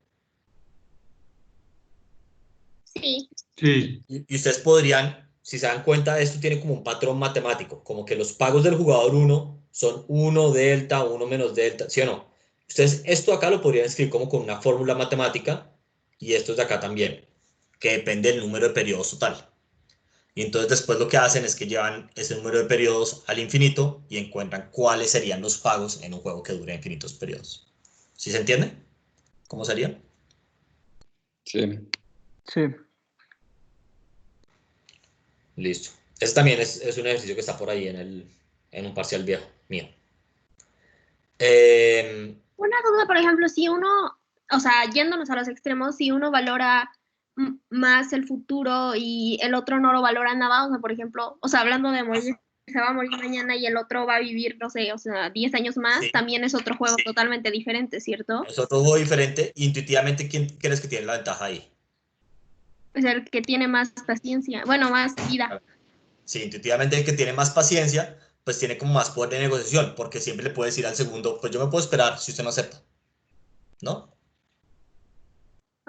Speaker 9: Sí.
Speaker 3: Sí.
Speaker 1: Y ustedes podrían, si se dan cuenta, esto tiene como un patrón matemático, como que los pagos del jugador 1 son 1 delta, 1 menos delta, ¿sí o no? Ustedes esto acá lo podrían escribir como con una fórmula matemática, y esto de acá también, que depende del número de periodos total. Y entonces después lo que hacen es que llevan ese número de periodos al infinito y encuentran cuáles serían los pagos en un juego que dure infinitos periodos. ¿Sí se entiende? ¿Cómo sería?
Speaker 7: Sí.
Speaker 11: Sí.
Speaker 1: Listo. Ese también es un ejercicio que está por ahí en un parcial viejo mío.
Speaker 9: Una duda, por ejemplo, si uno, o sea, yéndonos a los extremos, si uno valora más el futuro y el otro no lo valora nada, o sea, por ejemplo, o sea, hablando de morir, se va a morir mañana y el otro va a vivir, no sé, o sea, 10 años más,
Speaker 1: Sí.
Speaker 9: también es otro juego totalmente diferente, ¿cierto?
Speaker 1: Es otro juego diferente. Intuitivamente, ¿quién crees que tiene la ventaja ahí?
Speaker 9: Es el que tiene más paciencia, bueno, más vida.
Speaker 1: Sí, intuitivamente el que tiene más paciencia, pues tiene como más poder de negociación, porque siempre le puede decir al segundo, pues yo me puedo esperar si usted no acepta, ¿no?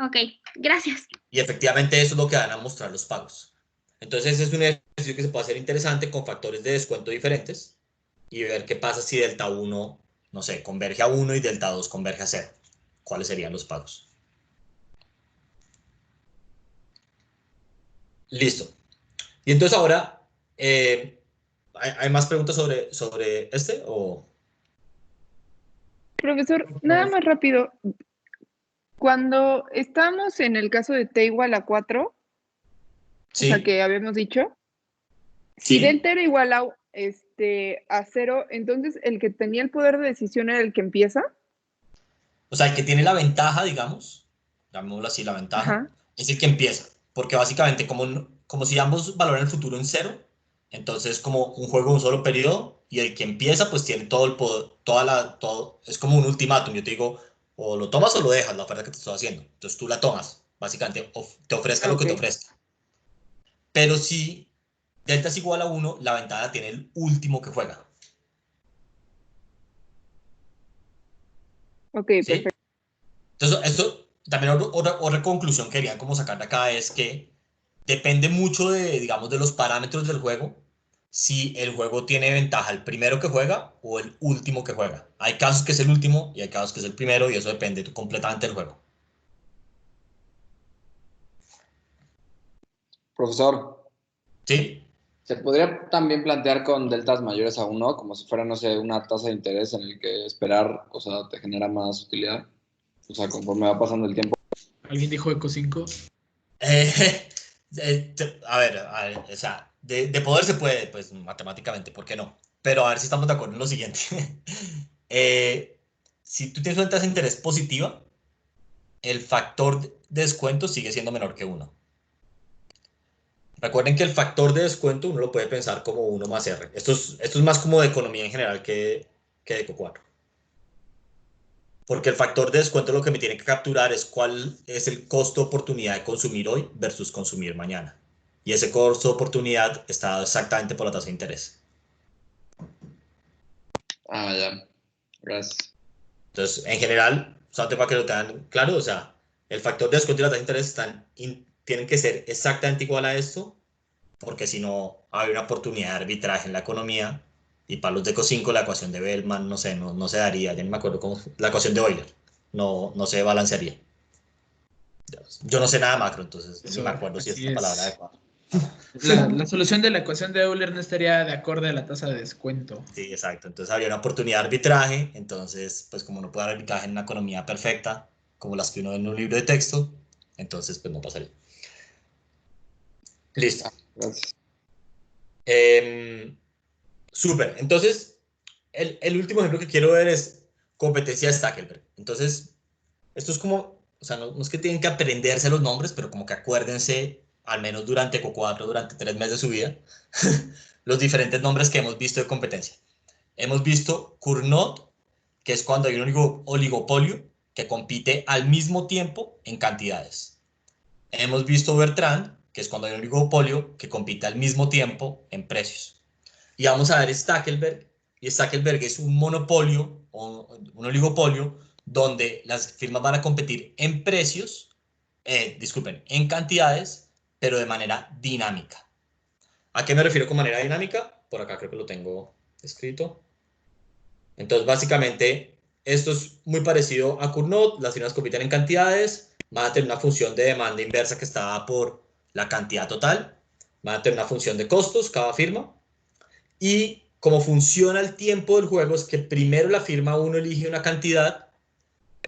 Speaker 9: Ok, gracias.
Speaker 1: Y efectivamente eso es lo que van a mostrar los pagos. Entonces ese es un ejercicio que se puede hacer interesante con factores de descuento diferentes y ver qué pasa si delta 1, no sé, converge a 1 y delta 2 converge a 0. ¿Cuáles serían los pagos? Listo. Y entonces ahora, ¿hay más preguntas sobre este? O...
Speaker 5: Profesor, nada más rápido. Cuando estamos en el caso de t igual a 4, o sea,
Speaker 1: Sí,
Speaker 5: que habíamos dicho, si
Speaker 1: sí.
Speaker 5: delta era igual a 0, entonces el que tenía el poder de decisión era el que empieza.
Speaker 1: O sea, el que tiene la ventaja, digamos, llamémoslo así, la ventaja,
Speaker 5: Ajá.
Speaker 1: es el que empieza. Porque básicamente, como si ambos valoran el futuro en 0, entonces como un juego de un solo periodo, y el que empieza, pues tiene todo el poder, todo, es como un ultimátum. Yo te digo, o lo tomas o lo dejas, la oferta que te estoy haciendo. Entonces tú la tomas, básicamente, te ofrezca lo que te
Speaker 5: Ok.
Speaker 1: ofrezca. Pero si delta es igual a 1, la ventaja la tiene el último que juega.
Speaker 5: Ok,
Speaker 1: ¿Sí?
Speaker 5: perfecto.
Speaker 1: Entonces, esto también otra conclusión que querían como sacar de acá es que depende mucho de, digamos, de los parámetros del juego, si el juego tiene ventaja el primero que juega o el último que juega. Hay casos que es el último y hay casos que es el primero y eso depende completamente del juego.
Speaker 7: Profesor,
Speaker 1: ¿Sí?
Speaker 7: ¿se podría también plantear con deltas mayores a 1, como si fuera, no sé, una tasa de interés en el que esperar, o sea, te genera más utilidad? O sea, conforme va pasando el tiempo.
Speaker 2: ¿Alguien dijo Eco 5?
Speaker 1: A ver, o sea, de poder se puede, pues matemáticamente, ¿por qué no? Pero a ver si estamos de acuerdo en lo siguiente. Si tú tienes una tasa de interés positiva, el factor de descuento sigue siendo menor que 1. Recuerden que el factor de descuento uno lo puede pensar como 1 más R. Esto es más como de economía en general que de Eco 4. Porque el factor de descuento lo que me tiene que capturar es cuál es el costo de oportunidad de consumir hoy versus consumir mañana. Y ese costo de oportunidad está dado exactamente por la tasa de interés.
Speaker 7: Ah, ya. Gracias.
Speaker 1: Entonces, en general, solamente para que lo tengan claro, o sea, el factor de descuento y la tasa de interés tienen que ser exactamente igual a esto, porque si no, hay una oportunidad de arbitraje en la economía. Y para los de Eco 5, la ecuación de Bellman, no sé, no se daría, ya no me acuerdo cómo, la ecuación de Euler, no se balancearía. Yo no sé nada de macro, entonces
Speaker 2: Eso,
Speaker 1: ni me acuerdo si es
Speaker 2: así
Speaker 1: la palabra
Speaker 2: es.
Speaker 1: adecuada.
Speaker 2: La solución de la ecuación de Euler no estaría de acorde a la tasa de descuento.
Speaker 1: Sí, exacto. Entonces habría una oportunidad de arbitraje. Entonces, pues como no puede haber arbitraje en una economía perfecta, como las que uno ve en un libro de texto, entonces pues no pasaría. Listo.
Speaker 7: Gracias.
Speaker 1: Súper. Entonces, el último ejemplo que quiero ver es competencia de Stackelberg. Entonces, esto es como, o sea, no es que tienen que aprenderse los nombres, pero como que acuérdense, al menos durante Eco 4, durante 3 meses de su vida, los diferentes nombres que hemos visto de competencia. Hemos visto Cournot, que es cuando hay un oligopolio que compite al mismo tiempo en cantidades. Hemos visto Bertrand, que es cuando hay un oligopolio que compite al mismo tiempo en precios. Y vamos a ver Stackelberg, y Stackelberg es un monopolio o un oligopolio donde las firmas van a competir en precios, en cantidades, pero de manera dinámica. ¿A qué me refiero con manera dinámica? Por acá creo que lo tengo escrito. Entonces, básicamente, esto es muy parecido a Cournot. Las firmas compiten en cantidades, van a tener una función de demanda inversa que está dada por la cantidad total, van a tener una función de costos cada firma, y cómo funciona el tiempo del juego es que primero la firma 1 elige una cantidad,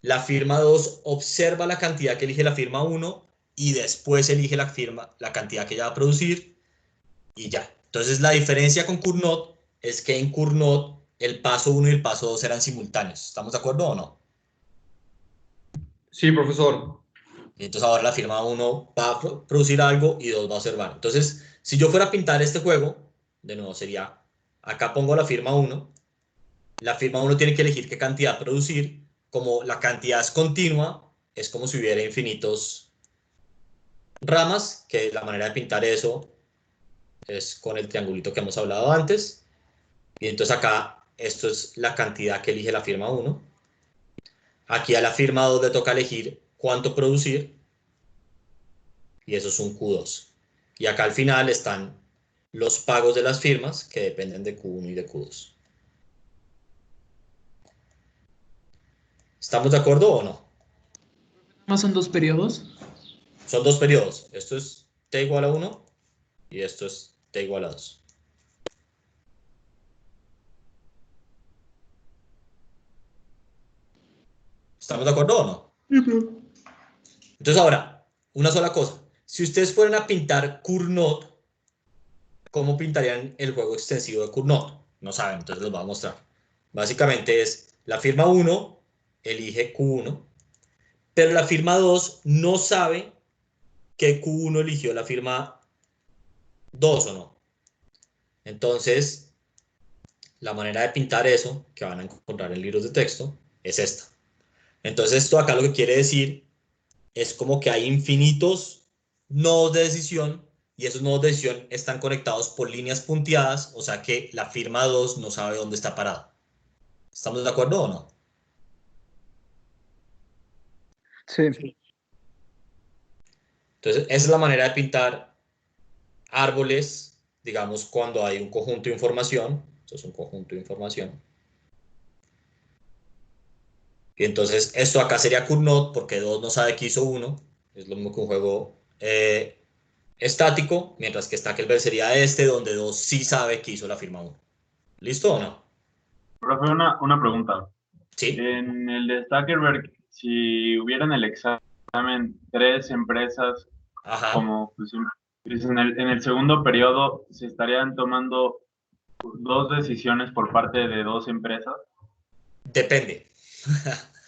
Speaker 1: la firma 2 observa la cantidad que elige la firma 1 y después elige la cantidad que ella va a producir y ya. Entonces la diferencia con Cournot es que en Cournot el paso 1 y el paso 2 eran simultáneos. ¿Estamos de acuerdo o no?
Speaker 3: Sí, profesor.
Speaker 1: Y entonces ahora la firma 1 va a producir algo y 2 va a observar. Entonces, si yo fuera a pintar este juego, de nuevo sería, acá pongo la firma 1, la firma 1 tiene que elegir qué cantidad producir, como la cantidad es continua, es como si hubiera infinitos ramas, que la manera de pintar eso es con el triangulito que hemos hablado antes. Y entonces acá, esto es la cantidad que elige la firma 1. Aquí a la firma 2 le toca elegir cuánto producir. Y eso es un Q2. Y acá al final están los pagos de las firmas que dependen de Q1 y de Q2. ¿Estamos de acuerdo o no?
Speaker 2: ¿Más son 2 periodos?
Speaker 1: Son 2 periodos. Esto es t igual a 1 y esto es t igual a 2. ¿Estamos de acuerdo o no? Entonces ahora, una sola cosa. Si ustedes fueran a pintar Cournot, ¿cómo pintarían el juego extensivo de Cournot? No saben, entonces les voy a mostrar. Básicamente es la firma 1 elige Q1, pero la firma 2 no sabe que Q1 eligió la firma 2 o no. Entonces, la manera de pintar eso, que van a encontrar en libros de texto, es esta. Entonces, esto acá lo que quiere decir es como que hay infinitos nodos de decisión y esos nodos de decisión están conectados por líneas punteadas, o sea que la firma 2 no sabe dónde está parada. ¿Estamos de acuerdo o no?
Speaker 11: Sí.
Speaker 1: Entonces, esa es la manera de pintar árboles digamos, cuando hay un conjunto de información. Esto es un conjunto de información. Y entonces esto acá sería could not porque 2 no sabe que hizo 1. Es lo mismo que un juego estático, mientras que Stackelberg sería este, donde 2 sí sabe que hizo la firma 1. ¿Listo o no?
Speaker 6: Profe, una pregunta.
Speaker 1: Sí.
Speaker 6: En el de Stackelberg, si hubiera en el examen 3 empresas,
Speaker 1: Ajá.
Speaker 6: como pues, en el segundo periodo, ¿se estarían tomando 2 decisiones por parte de 2 empresas?
Speaker 1: Depende.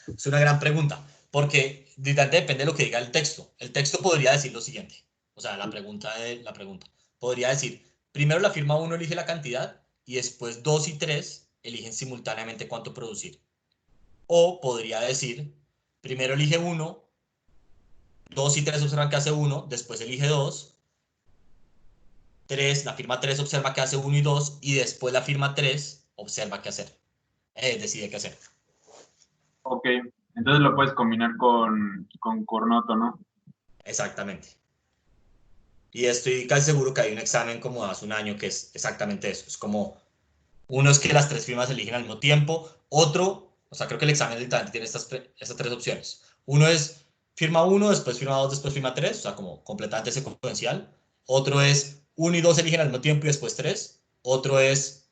Speaker 1: Es una gran pregunta, porque depende de lo que diga el texto. El texto podría decir lo siguiente, o sea, la pregunta. Podría decir, primero la firma 1 elige la cantidad y después 2 y 3 eligen simultáneamente cuánto producir. O podría decir, primero elige 1, 2 y 3 observan que hace 1, después elige 2, 3, la firma 3 observa que hace 1 y 2, y después la firma 3 observa qué hacer, decide qué hacer.
Speaker 6: Ok, entonces lo puedes combinar con Cornoto, ¿no?
Speaker 1: Exactamente. Y estoy casi seguro que hay un examen como hace un año que es exactamente eso. Es como, uno es que las 3 firmas eligen al mismo tiempo, otro, o sea, creo que el examen literalmente tiene estas 3 opciones. Uno es firma 1, después firma 2, después firma 3, o sea, como completamente secuencial. Otro es 1 y 2 eligen al mismo tiempo y después 3. Otro es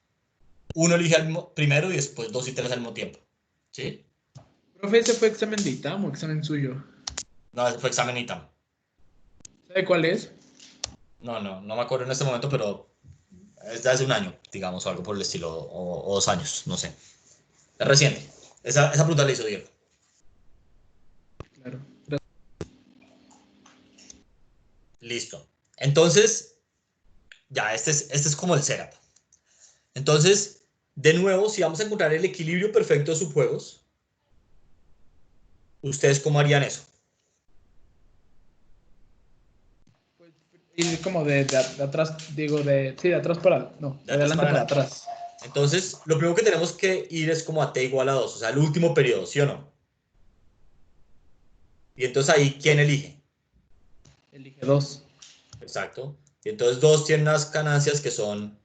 Speaker 1: 1 elige primero y después 2 y 3 al mismo tiempo. ¿Sí?
Speaker 2: Profe, ¿ese fue examen de ITAM o examen suyo?
Speaker 1: No, ese fue examen ITAM.
Speaker 2: ¿Sabe cuál es?
Speaker 1: No me acuerdo en este momento, pero es de hace un año, digamos, o algo por el estilo, o 2 años, no sé. Es reciente. Esa pregunta la hizo Diego.
Speaker 2: Claro.
Speaker 1: Listo. Entonces, ya, este es como el setup. Entonces, de nuevo, si vamos a encontrar el equilibrio perfecto de subjuegos, ¿ustedes cómo harían eso?
Speaker 2: Ir como de atrás, digo, de atrás para, no, de adelante para atrás.
Speaker 1: Entonces, lo primero que tenemos que ir es como a t igual a 2, o sea, el último periodo, ¿sí o no? Y entonces ahí, ¿quién elige?
Speaker 2: Elige 2.
Speaker 1: Exacto. Y entonces 2 tiene unas ganancias que son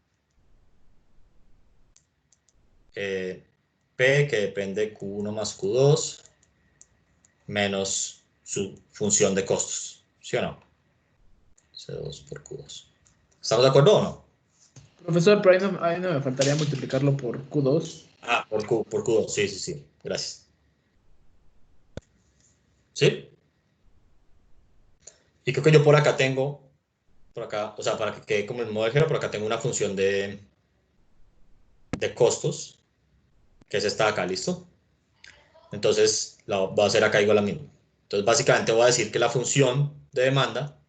Speaker 1: P, que depende de Q1 más Q2, menos su función de costos, ¿sí o no? C2 por Q2. ¿Estamos de acuerdo o no?
Speaker 2: Profesor, pero ahí no me faltaría multiplicarlo por Q2.
Speaker 1: Ah, por Q2, sí, gracias. ¿Sí? Y creo que yo por acá tengo, o sea, para que quede como el modo de género, por acá tengo una función de costos, que es esta de acá, ¿listo? Entonces, la voy a hacer acá igual a la misma. Entonces, básicamente voy a decir que la función de demanda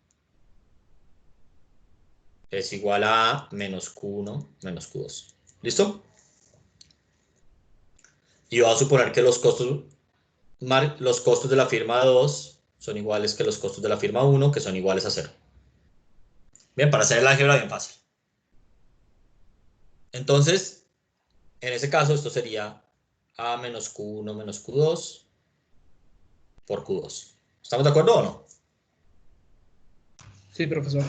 Speaker 1: es igual a menos Q1 menos Q2. ¿Listo? Y voy a suponer que los costos de la firma 2 son iguales que los costos de la firma 1, que son iguales a 0. Bien, para hacer el álgebra bien fácil. Entonces, en ese caso, esto sería A menos Q1 menos Q2 por Q2. ¿Estamos de acuerdo o no?
Speaker 2: Sí, profesor.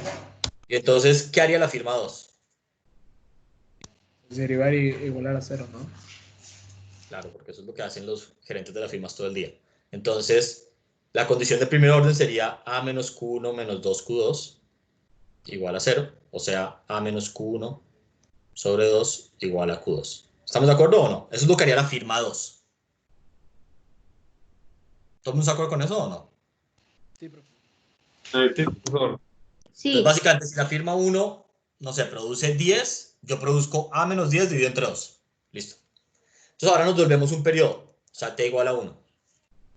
Speaker 1: Y entonces, ¿qué haría la firma 2?
Speaker 2: Derivar y igualar a 0, ¿no?
Speaker 1: Claro, porque eso es lo que hacen los gerentes de las firmas todo el día. Entonces, la condición de primer orden sería A menos Q1 menos 2Q2 igual a 0. O sea, A menos Q1 sobre 2 igual a Q2. ¿Estamos de acuerdo o no? Eso es lo que haría la firma 2. ¿Todo el mundo está de acuerdo con eso o no?
Speaker 2: Sí, profesor.
Speaker 3: Sí, profesor.
Speaker 9: Sí.
Speaker 1: Entonces, básicamente, si la firma 1, no sé, produce 10, yo produzco A menos 10 dividido entre 2. Listo. Entonces, ahora nos volvemos un periodo. O sea, T igual a 1.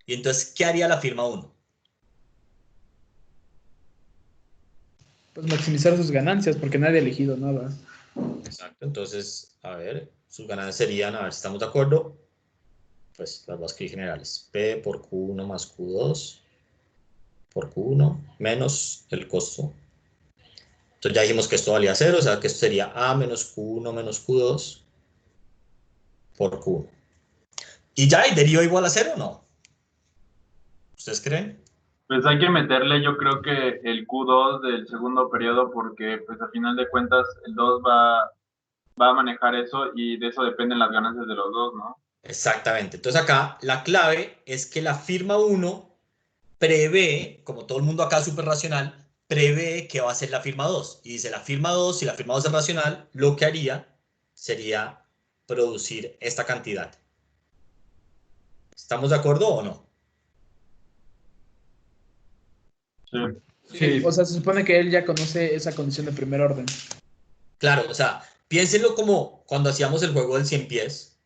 Speaker 1: Y entonces, ¿qué haría la firma 1?
Speaker 2: Pues maximizar sus ganancias, porque nadie ha elegido nada.
Speaker 1: Exacto. Entonces, a ver, sus ganancias serían, a ver si estamos de acuerdo, pues las voy a escribir generales. P por Q1 más Q2 por Q1 menos el costo. Entonces ya dijimos que esto valía 0, o sea que esto sería A menos Q1 menos Q2 por Q1. ¿Y ya, y deriva igual a 0 o no? ¿Ustedes creen?
Speaker 6: Pues hay que meterle, yo creo que el Q2 del segundo periodo, porque pues a final de cuentas el 2 va a manejar eso y de eso dependen las ganancias de los dos, ¿no?
Speaker 1: Exactamente. Entonces acá la clave es que la firma 1 prevé, como todo el mundo acá es súper racional, prevé que va a ser la firma 2. Y dice la firma 2, si la firma 2 es racional, lo que haría sería producir esta cantidad. ¿Estamos de acuerdo o no?
Speaker 2: Sí. O sea, se supone que él ya conoce esa condición de primer orden.
Speaker 1: Claro, o sea, piénsenlo como cuando hacíamos el juego del 100 pies.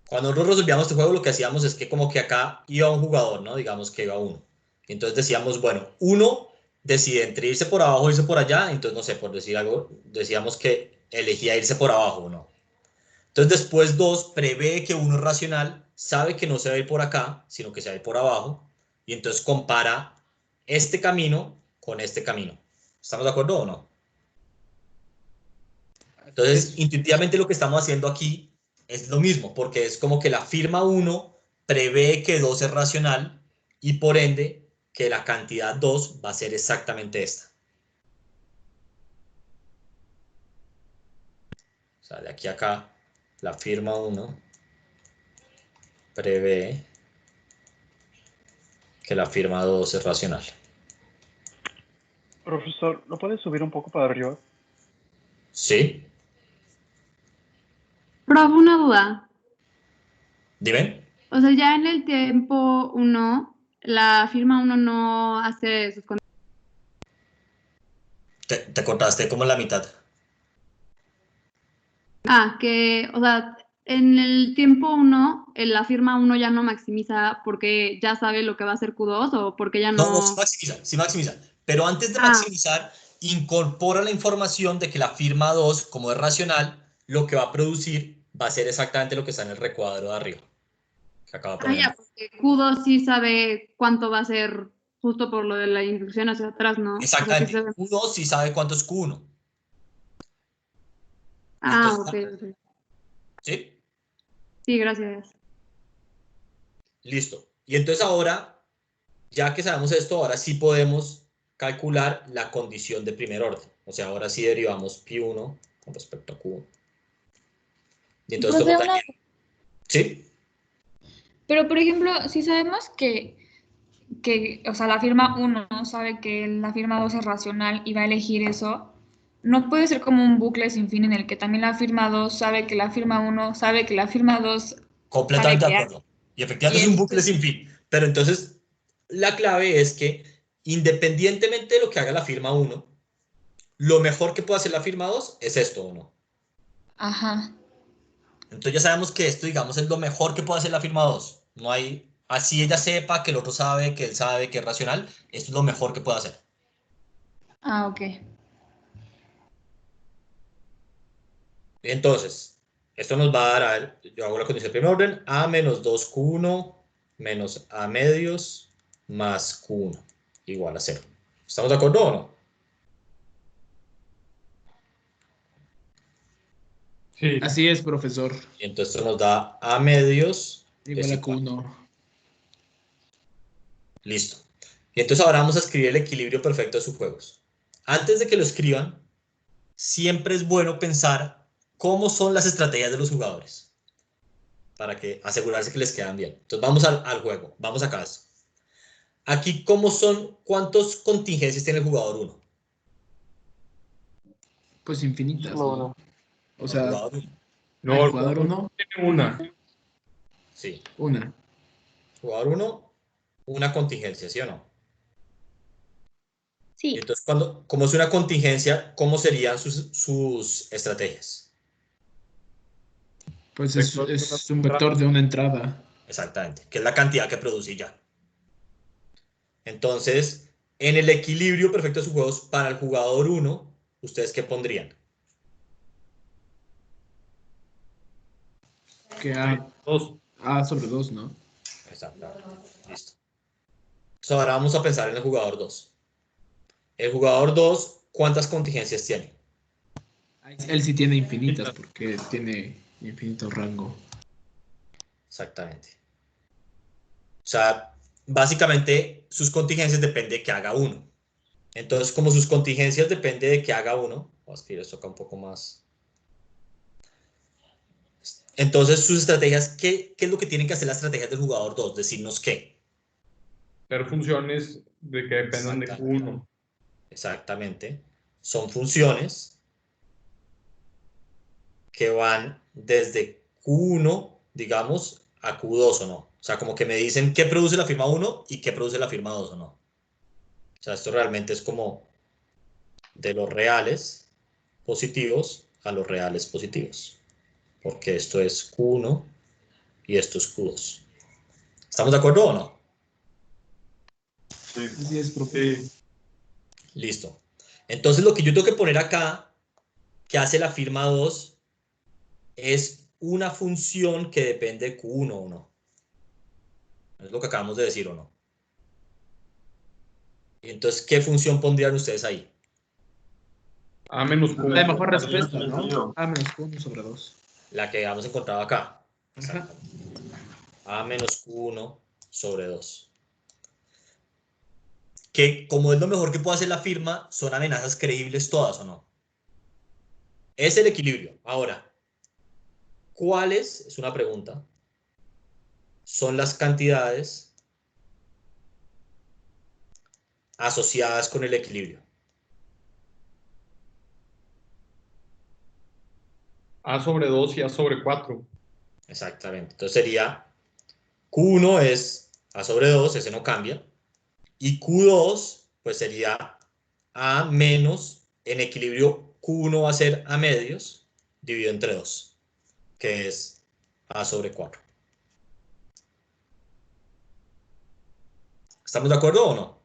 Speaker 1: Cuando nosotros resolvíamos este juego, lo que hacíamos es que como que acá iba un jugador, ¿no? Digamos que iba uno. Y entonces decíamos, bueno, uno decide entre irse por abajo o irse por allá. Entonces, no sé, por decir algo, decíamos que elegía irse por abajo, ¿no? Entonces después 2 prevé que uno es racional, sabe que no se va a ir por acá, sino que se va a ir por abajo. Y entonces compara este camino con este camino. ¿Estamos de acuerdo o no? Entonces, intuitivamente lo que estamos haciendo aquí es lo mismo, porque es como que la firma 1 prevé que 2 es racional y por ende que la cantidad 2 va a ser exactamente esta. O sea, de aquí a acá, la firma 1 prevé que la firma 2 es racional.
Speaker 8: Profesor, ¿lo puedes subir un poco para arriba?
Speaker 1: ¿Sí?
Speaker 4: Profe, una duda.
Speaker 1: Dime.
Speaker 4: O sea, ya en el tiempo 1, la firma 1 no hace sus condiciones.
Speaker 1: Te cortaste como la mitad.
Speaker 4: Que, o sea, en el tiempo 1, la firma 1 ya no maximiza porque ya sabe lo que va a hacer Q2 o porque ya
Speaker 1: No,
Speaker 4: no.
Speaker 1: sí maximiza, sí maximiza. Pero antes de maximizar, incorpora la información de que la firma 2, como es racional, lo que va a producir va a ser exactamente lo que está en el recuadro de arriba. Que acaba de poner.
Speaker 4: Ya, porque Q2 sí sabe cuánto va a ser justo por lo de la inducción hacia atrás, ¿no?
Speaker 1: Exactamente.
Speaker 4: O sea,
Speaker 1: Q2 sí sabe cuánto es Q1.
Speaker 4: ok.
Speaker 1: ¿Sí?
Speaker 4: Sí, gracias.
Speaker 1: Listo. Y entonces ahora, ya que sabemos esto, ahora sí podemos calcular la condición de primer orden. O sea, ahora sí derivamos Pi1 con respecto a Q1. Y entonces
Speaker 4: Profe,
Speaker 1: esto nos da... ¿Sí?
Speaker 4: Pero, por ejemplo, si sabemos que, o sea, la firma 1 sabe que la firma 2 es racional y va a elegir eso, no puede ser como un bucle sin fin en el que también la firma 2 sabe que la firma 1 sabe que la firma 2
Speaker 1: Completamente
Speaker 4: sabe
Speaker 1: de
Speaker 4: que
Speaker 1: acuerdo. Y efectivamente es un bucle sin fin. Pero entonces, la clave es que independientemente de lo que haga la firma 1, lo mejor que puede hacer la firma 2 es esto, ¿o no?
Speaker 4: Ajá.
Speaker 1: Entonces ya sabemos que esto, digamos, es lo mejor que puede hacer la firma 2. No hay, así ella sepa que el otro sabe, que él sabe que es racional, esto es lo mejor que puede hacer.
Speaker 4: Ok.
Speaker 1: Entonces, esto nos va a dar, a ver, yo hago la condición de primer orden, A menos 2Q1 menos A medios más Q1 igual a 0. ¿Estamos de acuerdo o no?
Speaker 2: Sí. Así es, profesor.
Speaker 1: Y entonces esto nos da A medios
Speaker 2: igual a Q1.
Speaker 1: Listo. Y entonces ahora vamos a escribir el equilibrio perfecto de sus juegos. Antes de que lo escriban, siempre es bueno pensar cómo son las estrategias de los jugadores para que asegurarse que les quedan bien. Entonces vamos al juego. Vamos acá. Aquí, ¿cómo son? ¿Cuántas contingencias tiene el jugador 1?
Speaker 2: Pues infinitas,
Speaker 8: Solo
Speaker 2: ¿no?
Speaker 8: uno.
Speaker 2: O sea,
Speaker 1: jugador uno.
Speaker 3: No,
Speaker 2: el jugador 1
Speaker 3: tiene una.
Speaker 1: Sí.
Speaker 2: Una.
Speaker 1: Jugador 1, una contingencia, ¿sí o no?
Speaker 9: Sí.
Speaker 1: Y entonces, como es una contingencia, ¿cómo serían sus estrategias?
Speaker 2: Pues es un vector de una entrada.
Speaker 1: Exactamente, que es la cantidad que produce ya. Entonces, en el equilibrio perfecto de sus juegos, para el jugador 1, ¿ustedes qué pondrían?
Speaker 2: Que A sobre 2, ¿no?
Speaker 1: Exacto. Listo. Entonces, ahora vamos a pensar en el jugador 2. El jugador 2, ¿cuántas contingencias tiene?
Speaker 2: Él sí tiene infinitas porque tiene infinito rango.
Speaker 1: Exactamente. O sea, básicamente sus contingencias depende de que haga 1. Entonces, como sus contingencias depende de que haga 1, voy a escribir esto acá un poco más. Entonces, sus estrategias, ¿qué es lo que tienen que hacer las estrategias del jugador 2? Decirnos qué.
Speaker 3: Tener funciones de que dependan de Q1.
Speaker 1: Exactamente. Son funciones que van desde Q1, digamos, a Q2 o no. O sea, como que me dicen qué produce la firma 1 y qué produce la firma 2 o no. O sea, esto realmente es como de los reales positivos a los reales positivos. Porque esto es Q1 y esto es Q2. ¿Estamos de acuerdo o no?
Speaker 6: Sí.
Speaker 2: Así es, profe.
Speaker 1: Listo. Entonces lo que yo tengo que poner acá, que hace la firma 2, es una función que depende de Q1 o no. Es lo que acabamos de decir o no. Y entonces, ¿qué función pondrían ustedes ahí?
Speaker 3: A menos Q1.
Speaker 2: La mejor respuesta, ¿no? A menos Q1 sobre 2.
Speaker 1: La que habíamos encontrado acá.
Speaker 2: Ajá.
Speaker 1: A menos Q1 sobre 2. Que como es lo mejor que puede hacer la firma, ¿son amenazas creíbles todas o no? Es el equilibrio. Ahora, ¿cuáles, es una pregunta, son las cantidades asociadas con el equilibrio?
Speaker 3: A sobre 2 y A sobre 4.
Speaker 1: Exactamente. Entonces sería Q1 es A sobre 2, ese no cambia. Y Q2, pues sería A menos, en equilibrio Q1 va a ser A medios, dividido entre 2, que es A sobre 4. ¿Estamos de acuerdo o no?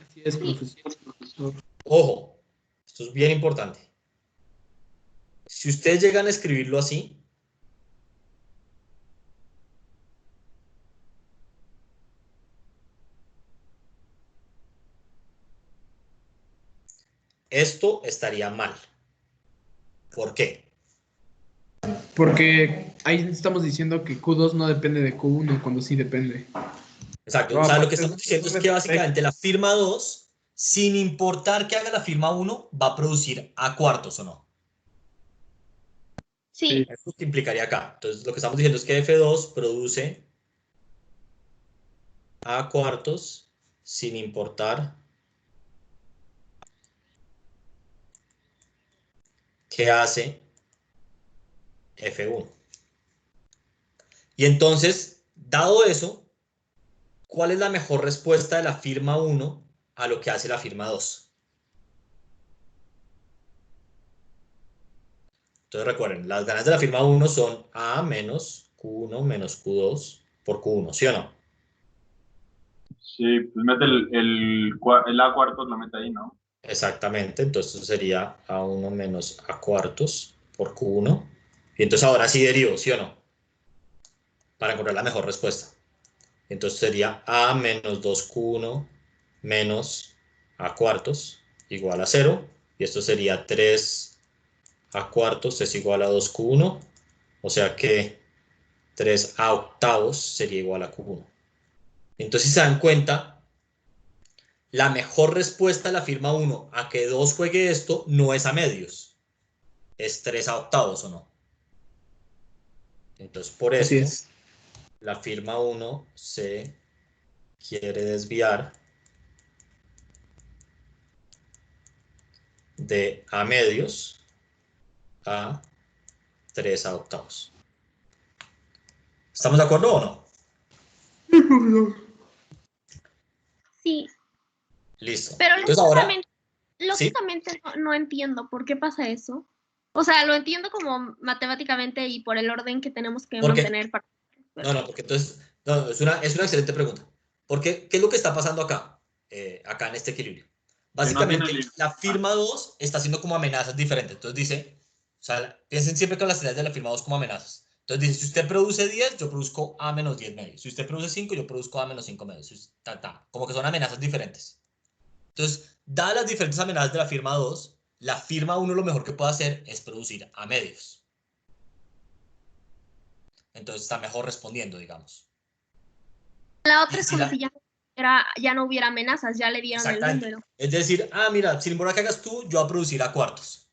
Speaker 2: Así es, profesor.
Speaker 1: Ojo, esto es bien importante. Si ustedes llegan a escribirlo así, esto estaría mal. ¿Por qué?
Speaker 2: Porque ahí estamos diciendo que Q2 no depende de Q1 cuando sí depende.
Speaker 1: Exacto.
Speaker 2: No,
Speaker 1: O sea, lo
Speaker 2: aparte
Speaker 1: que estamos diciendo es que
Speaker 2: respecto.
Speaker 1: básicamente la firma 2, sin importar que haga la firma 1, va a producir A cuartos o no.
Speaker 9: Sí.
Speaker 1: Eso que implicaría acá. Entonces, lo que estamos diciendo es que F2 produce A cuartos sin importar qué hace F1. Y entonces, dado eso, ¿cuál es la mejor respuesta de la firma 1 a lo que hace la firma 2? Entonces recuerden, las ganas de la firma 1 son A menos Q1 menos Q2 por Q1, ¿sí o no?
Speaker 6: Sí, pues mete el A cuartos, lo mete ahí, ¿no?
Speaker 1: Exactamente, entonces sería A1 menos A cuartos por Q1. Y entonces ahora sí derivo, ¿sí o no? Para encontrar la mejor respuesta. Entonces sería A menos 2Q1 menos A cuartos igual a 0. Y esto sería 3 A cuartos es igual a 2Q1. O sea que 3 A octavos sería igual a Q1. Entonces, si se dan cuenta, la mejor respuesta de la firma 1 a que 2 juegue esto no es a medios. Es 3 A octavos, ¿o no? Entonces, por
Speaker 2: Así
Speaker 1: esto,
Speaker 2: es.
Speaker 1: la firma 1 se quiere desviar de A medios a 3 A octavos. ¿Estamos de acuerdo o no?
Speaker 9: Sí.
Speaker 1: Listo.
Speaker 9: Pero
Speaker 1: Entonces ahora,
Speaker 9: lógicamente no entiendo por qué pasa eso. O sea, lo entiendo como matemáticamente y por el orden que tenemos que
Speaker 1: ¿por qué?
Speaker 9: mantener.
Speaker 1: No, porque entonces, no, es una excelente pregunta. Porque, ¿qué es lo que está pasando acá? Acá en este equilibrio. Básicamente, la firma 2 está haciendo como amenazas diferentes. Entonces dice, o sea, piensen siempre con las señales de la firma 2 como amenazas. Entonces dice, si usted produce 10, yo produzco A menos 10 medios. Si usted produce 5, yo produzco A menos 5 medios. Como que son amenazas diferentes. Entonces, dadas las diferentes amenazas de la firma 2, la firma 1 lo mejor que puede hacer es producir A medios. Entonces está mejor respondiendo, digamos.
Speaker 9: la otra es
Speaker 1: Sí,
Speaker 9: como
Speaker 1: la-
Speaker 9: si ya no hubiera amenazas, ya le dieron el
Speaker 1: Exactamente.
Speaker 9: número.
Speaker 1: Es decir, mira, sin importar que hagas tú, yo voy a producir a cuartos.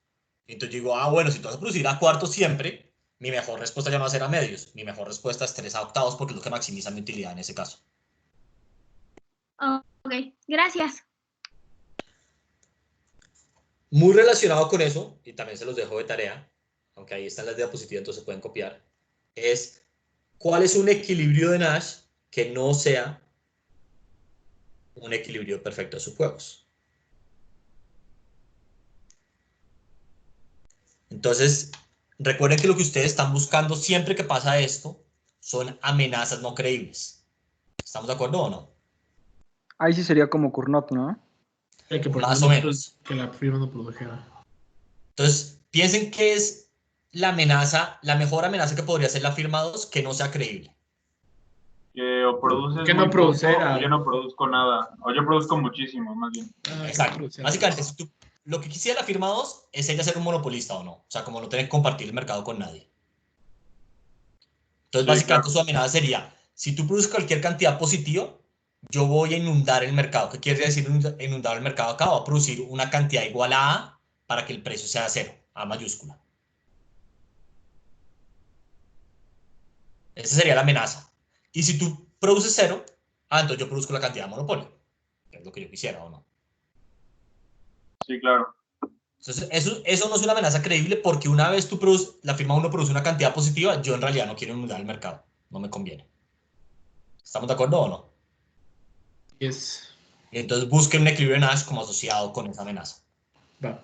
Speaker 1: Entonces yo digo, bueno, si tú vas a producir a cuartos siempre, mi mejor respuesta ya no va a ser a medios. Mi mejor respuesta es 3 a octavos porque es lo que maximiza mi utilidad en ese caso.
Speaker 9: Ok, gracias.
Speaker 1: Muy relacionado con eso, y también se los dejo de tarea, aunque ahí están las diapositivas, entonces se pueden copiar, es cuál es un equilibrio de Nash que no sea un equilibrio perfecto de subjuegos. Entonces, recuerden que lo que ustedes están buscando siempre que pasa esto son amenazas no creíbles. ¿Estamos de acuerdo o no?
Speaker 11: Ahí sí sería como Cournot, ¿no?
Speaker 2: Que por
Speaker 1: Más
Speaker 2: ejemplo,
Speaker 1: o menos.
Speaker 2: que la firma no produjera.
Speaker 1: Entonces, piensen que es la amenaza, la mejor amenaza que podría ser la firma 2 que no sea creíble.
Speaker 6: Que o produces
Speaker 2: Que no
Speaker 6: muy poco,
Speaker 2: produciera.
Speaker 6: o yo no produzco nada. O yo produzco muchísimo, más bien.
Speaker 1: Exacto. Básicamente, si tú, lo que quisiera la firma 2 es ella ser un monopolista o no. O sea, como no tener que compartir el mercado con nadie. Entonces,
Speaker 6: Sí,
Speaker 1: básicamente
Speaker 6: claro.
Speaker 1: su amenaza sería, si tú produces cualquier cantidad positiva, yo voy a inundar el mercado. ¿Qué quiere decir inundar el mercado acá? Voy a producir una cantidad igual a A para que el precio sea cero, A mayúscula. Esa sería la amenaza. Y si tú produces cero, entonces yo produzco la cantidad de monopolio, que es lo que yo quisiera o no.
Speaker 6: Sí, claro.
Speaker 1: Entonces, eso no es una amenaza creíble porque una vez la firma 1 produce una cantidad positiva, yo en realidad no quiero inundar el mercado. No me conviene. ¿Estamos de acuerdo o no?
Speaker 2: Yes.
Speaker 1: Y entonces busquen un equilibrio de Nash como asociado con esa amenaza.
Speaker 2: Va.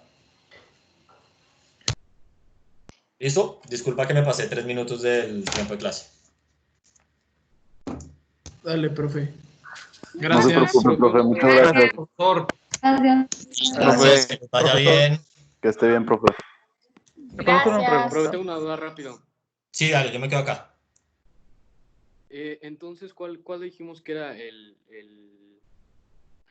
Speaker 1: ¿Listo? Disculpa que me pasé 3 minutos del tiempo de clase.
Speaker 2: Dale, profe.
Speaker 10: No se
Speaker 2: Gracias.
Speaker 10: preocupe, profe. Muchas gracias.
Speaker 3: Profesor.
Speaker 1: Gracias, que les vaya
Speaker 11: Profesor.
Speaker 1: bien.
Speaker 10: Que esté bien, profe.
Speaker 11: ¿Me pregunto una
Speaker 4: Gracias.
Speaker 12: Profe,
Speaker 11: pregunta?
Speaker 12: tengo una duda rápido.
Speaker 1: Sí, dale, yo me quedo acá.
Speaker 12: Entonces, ¿cuál dijimos que era el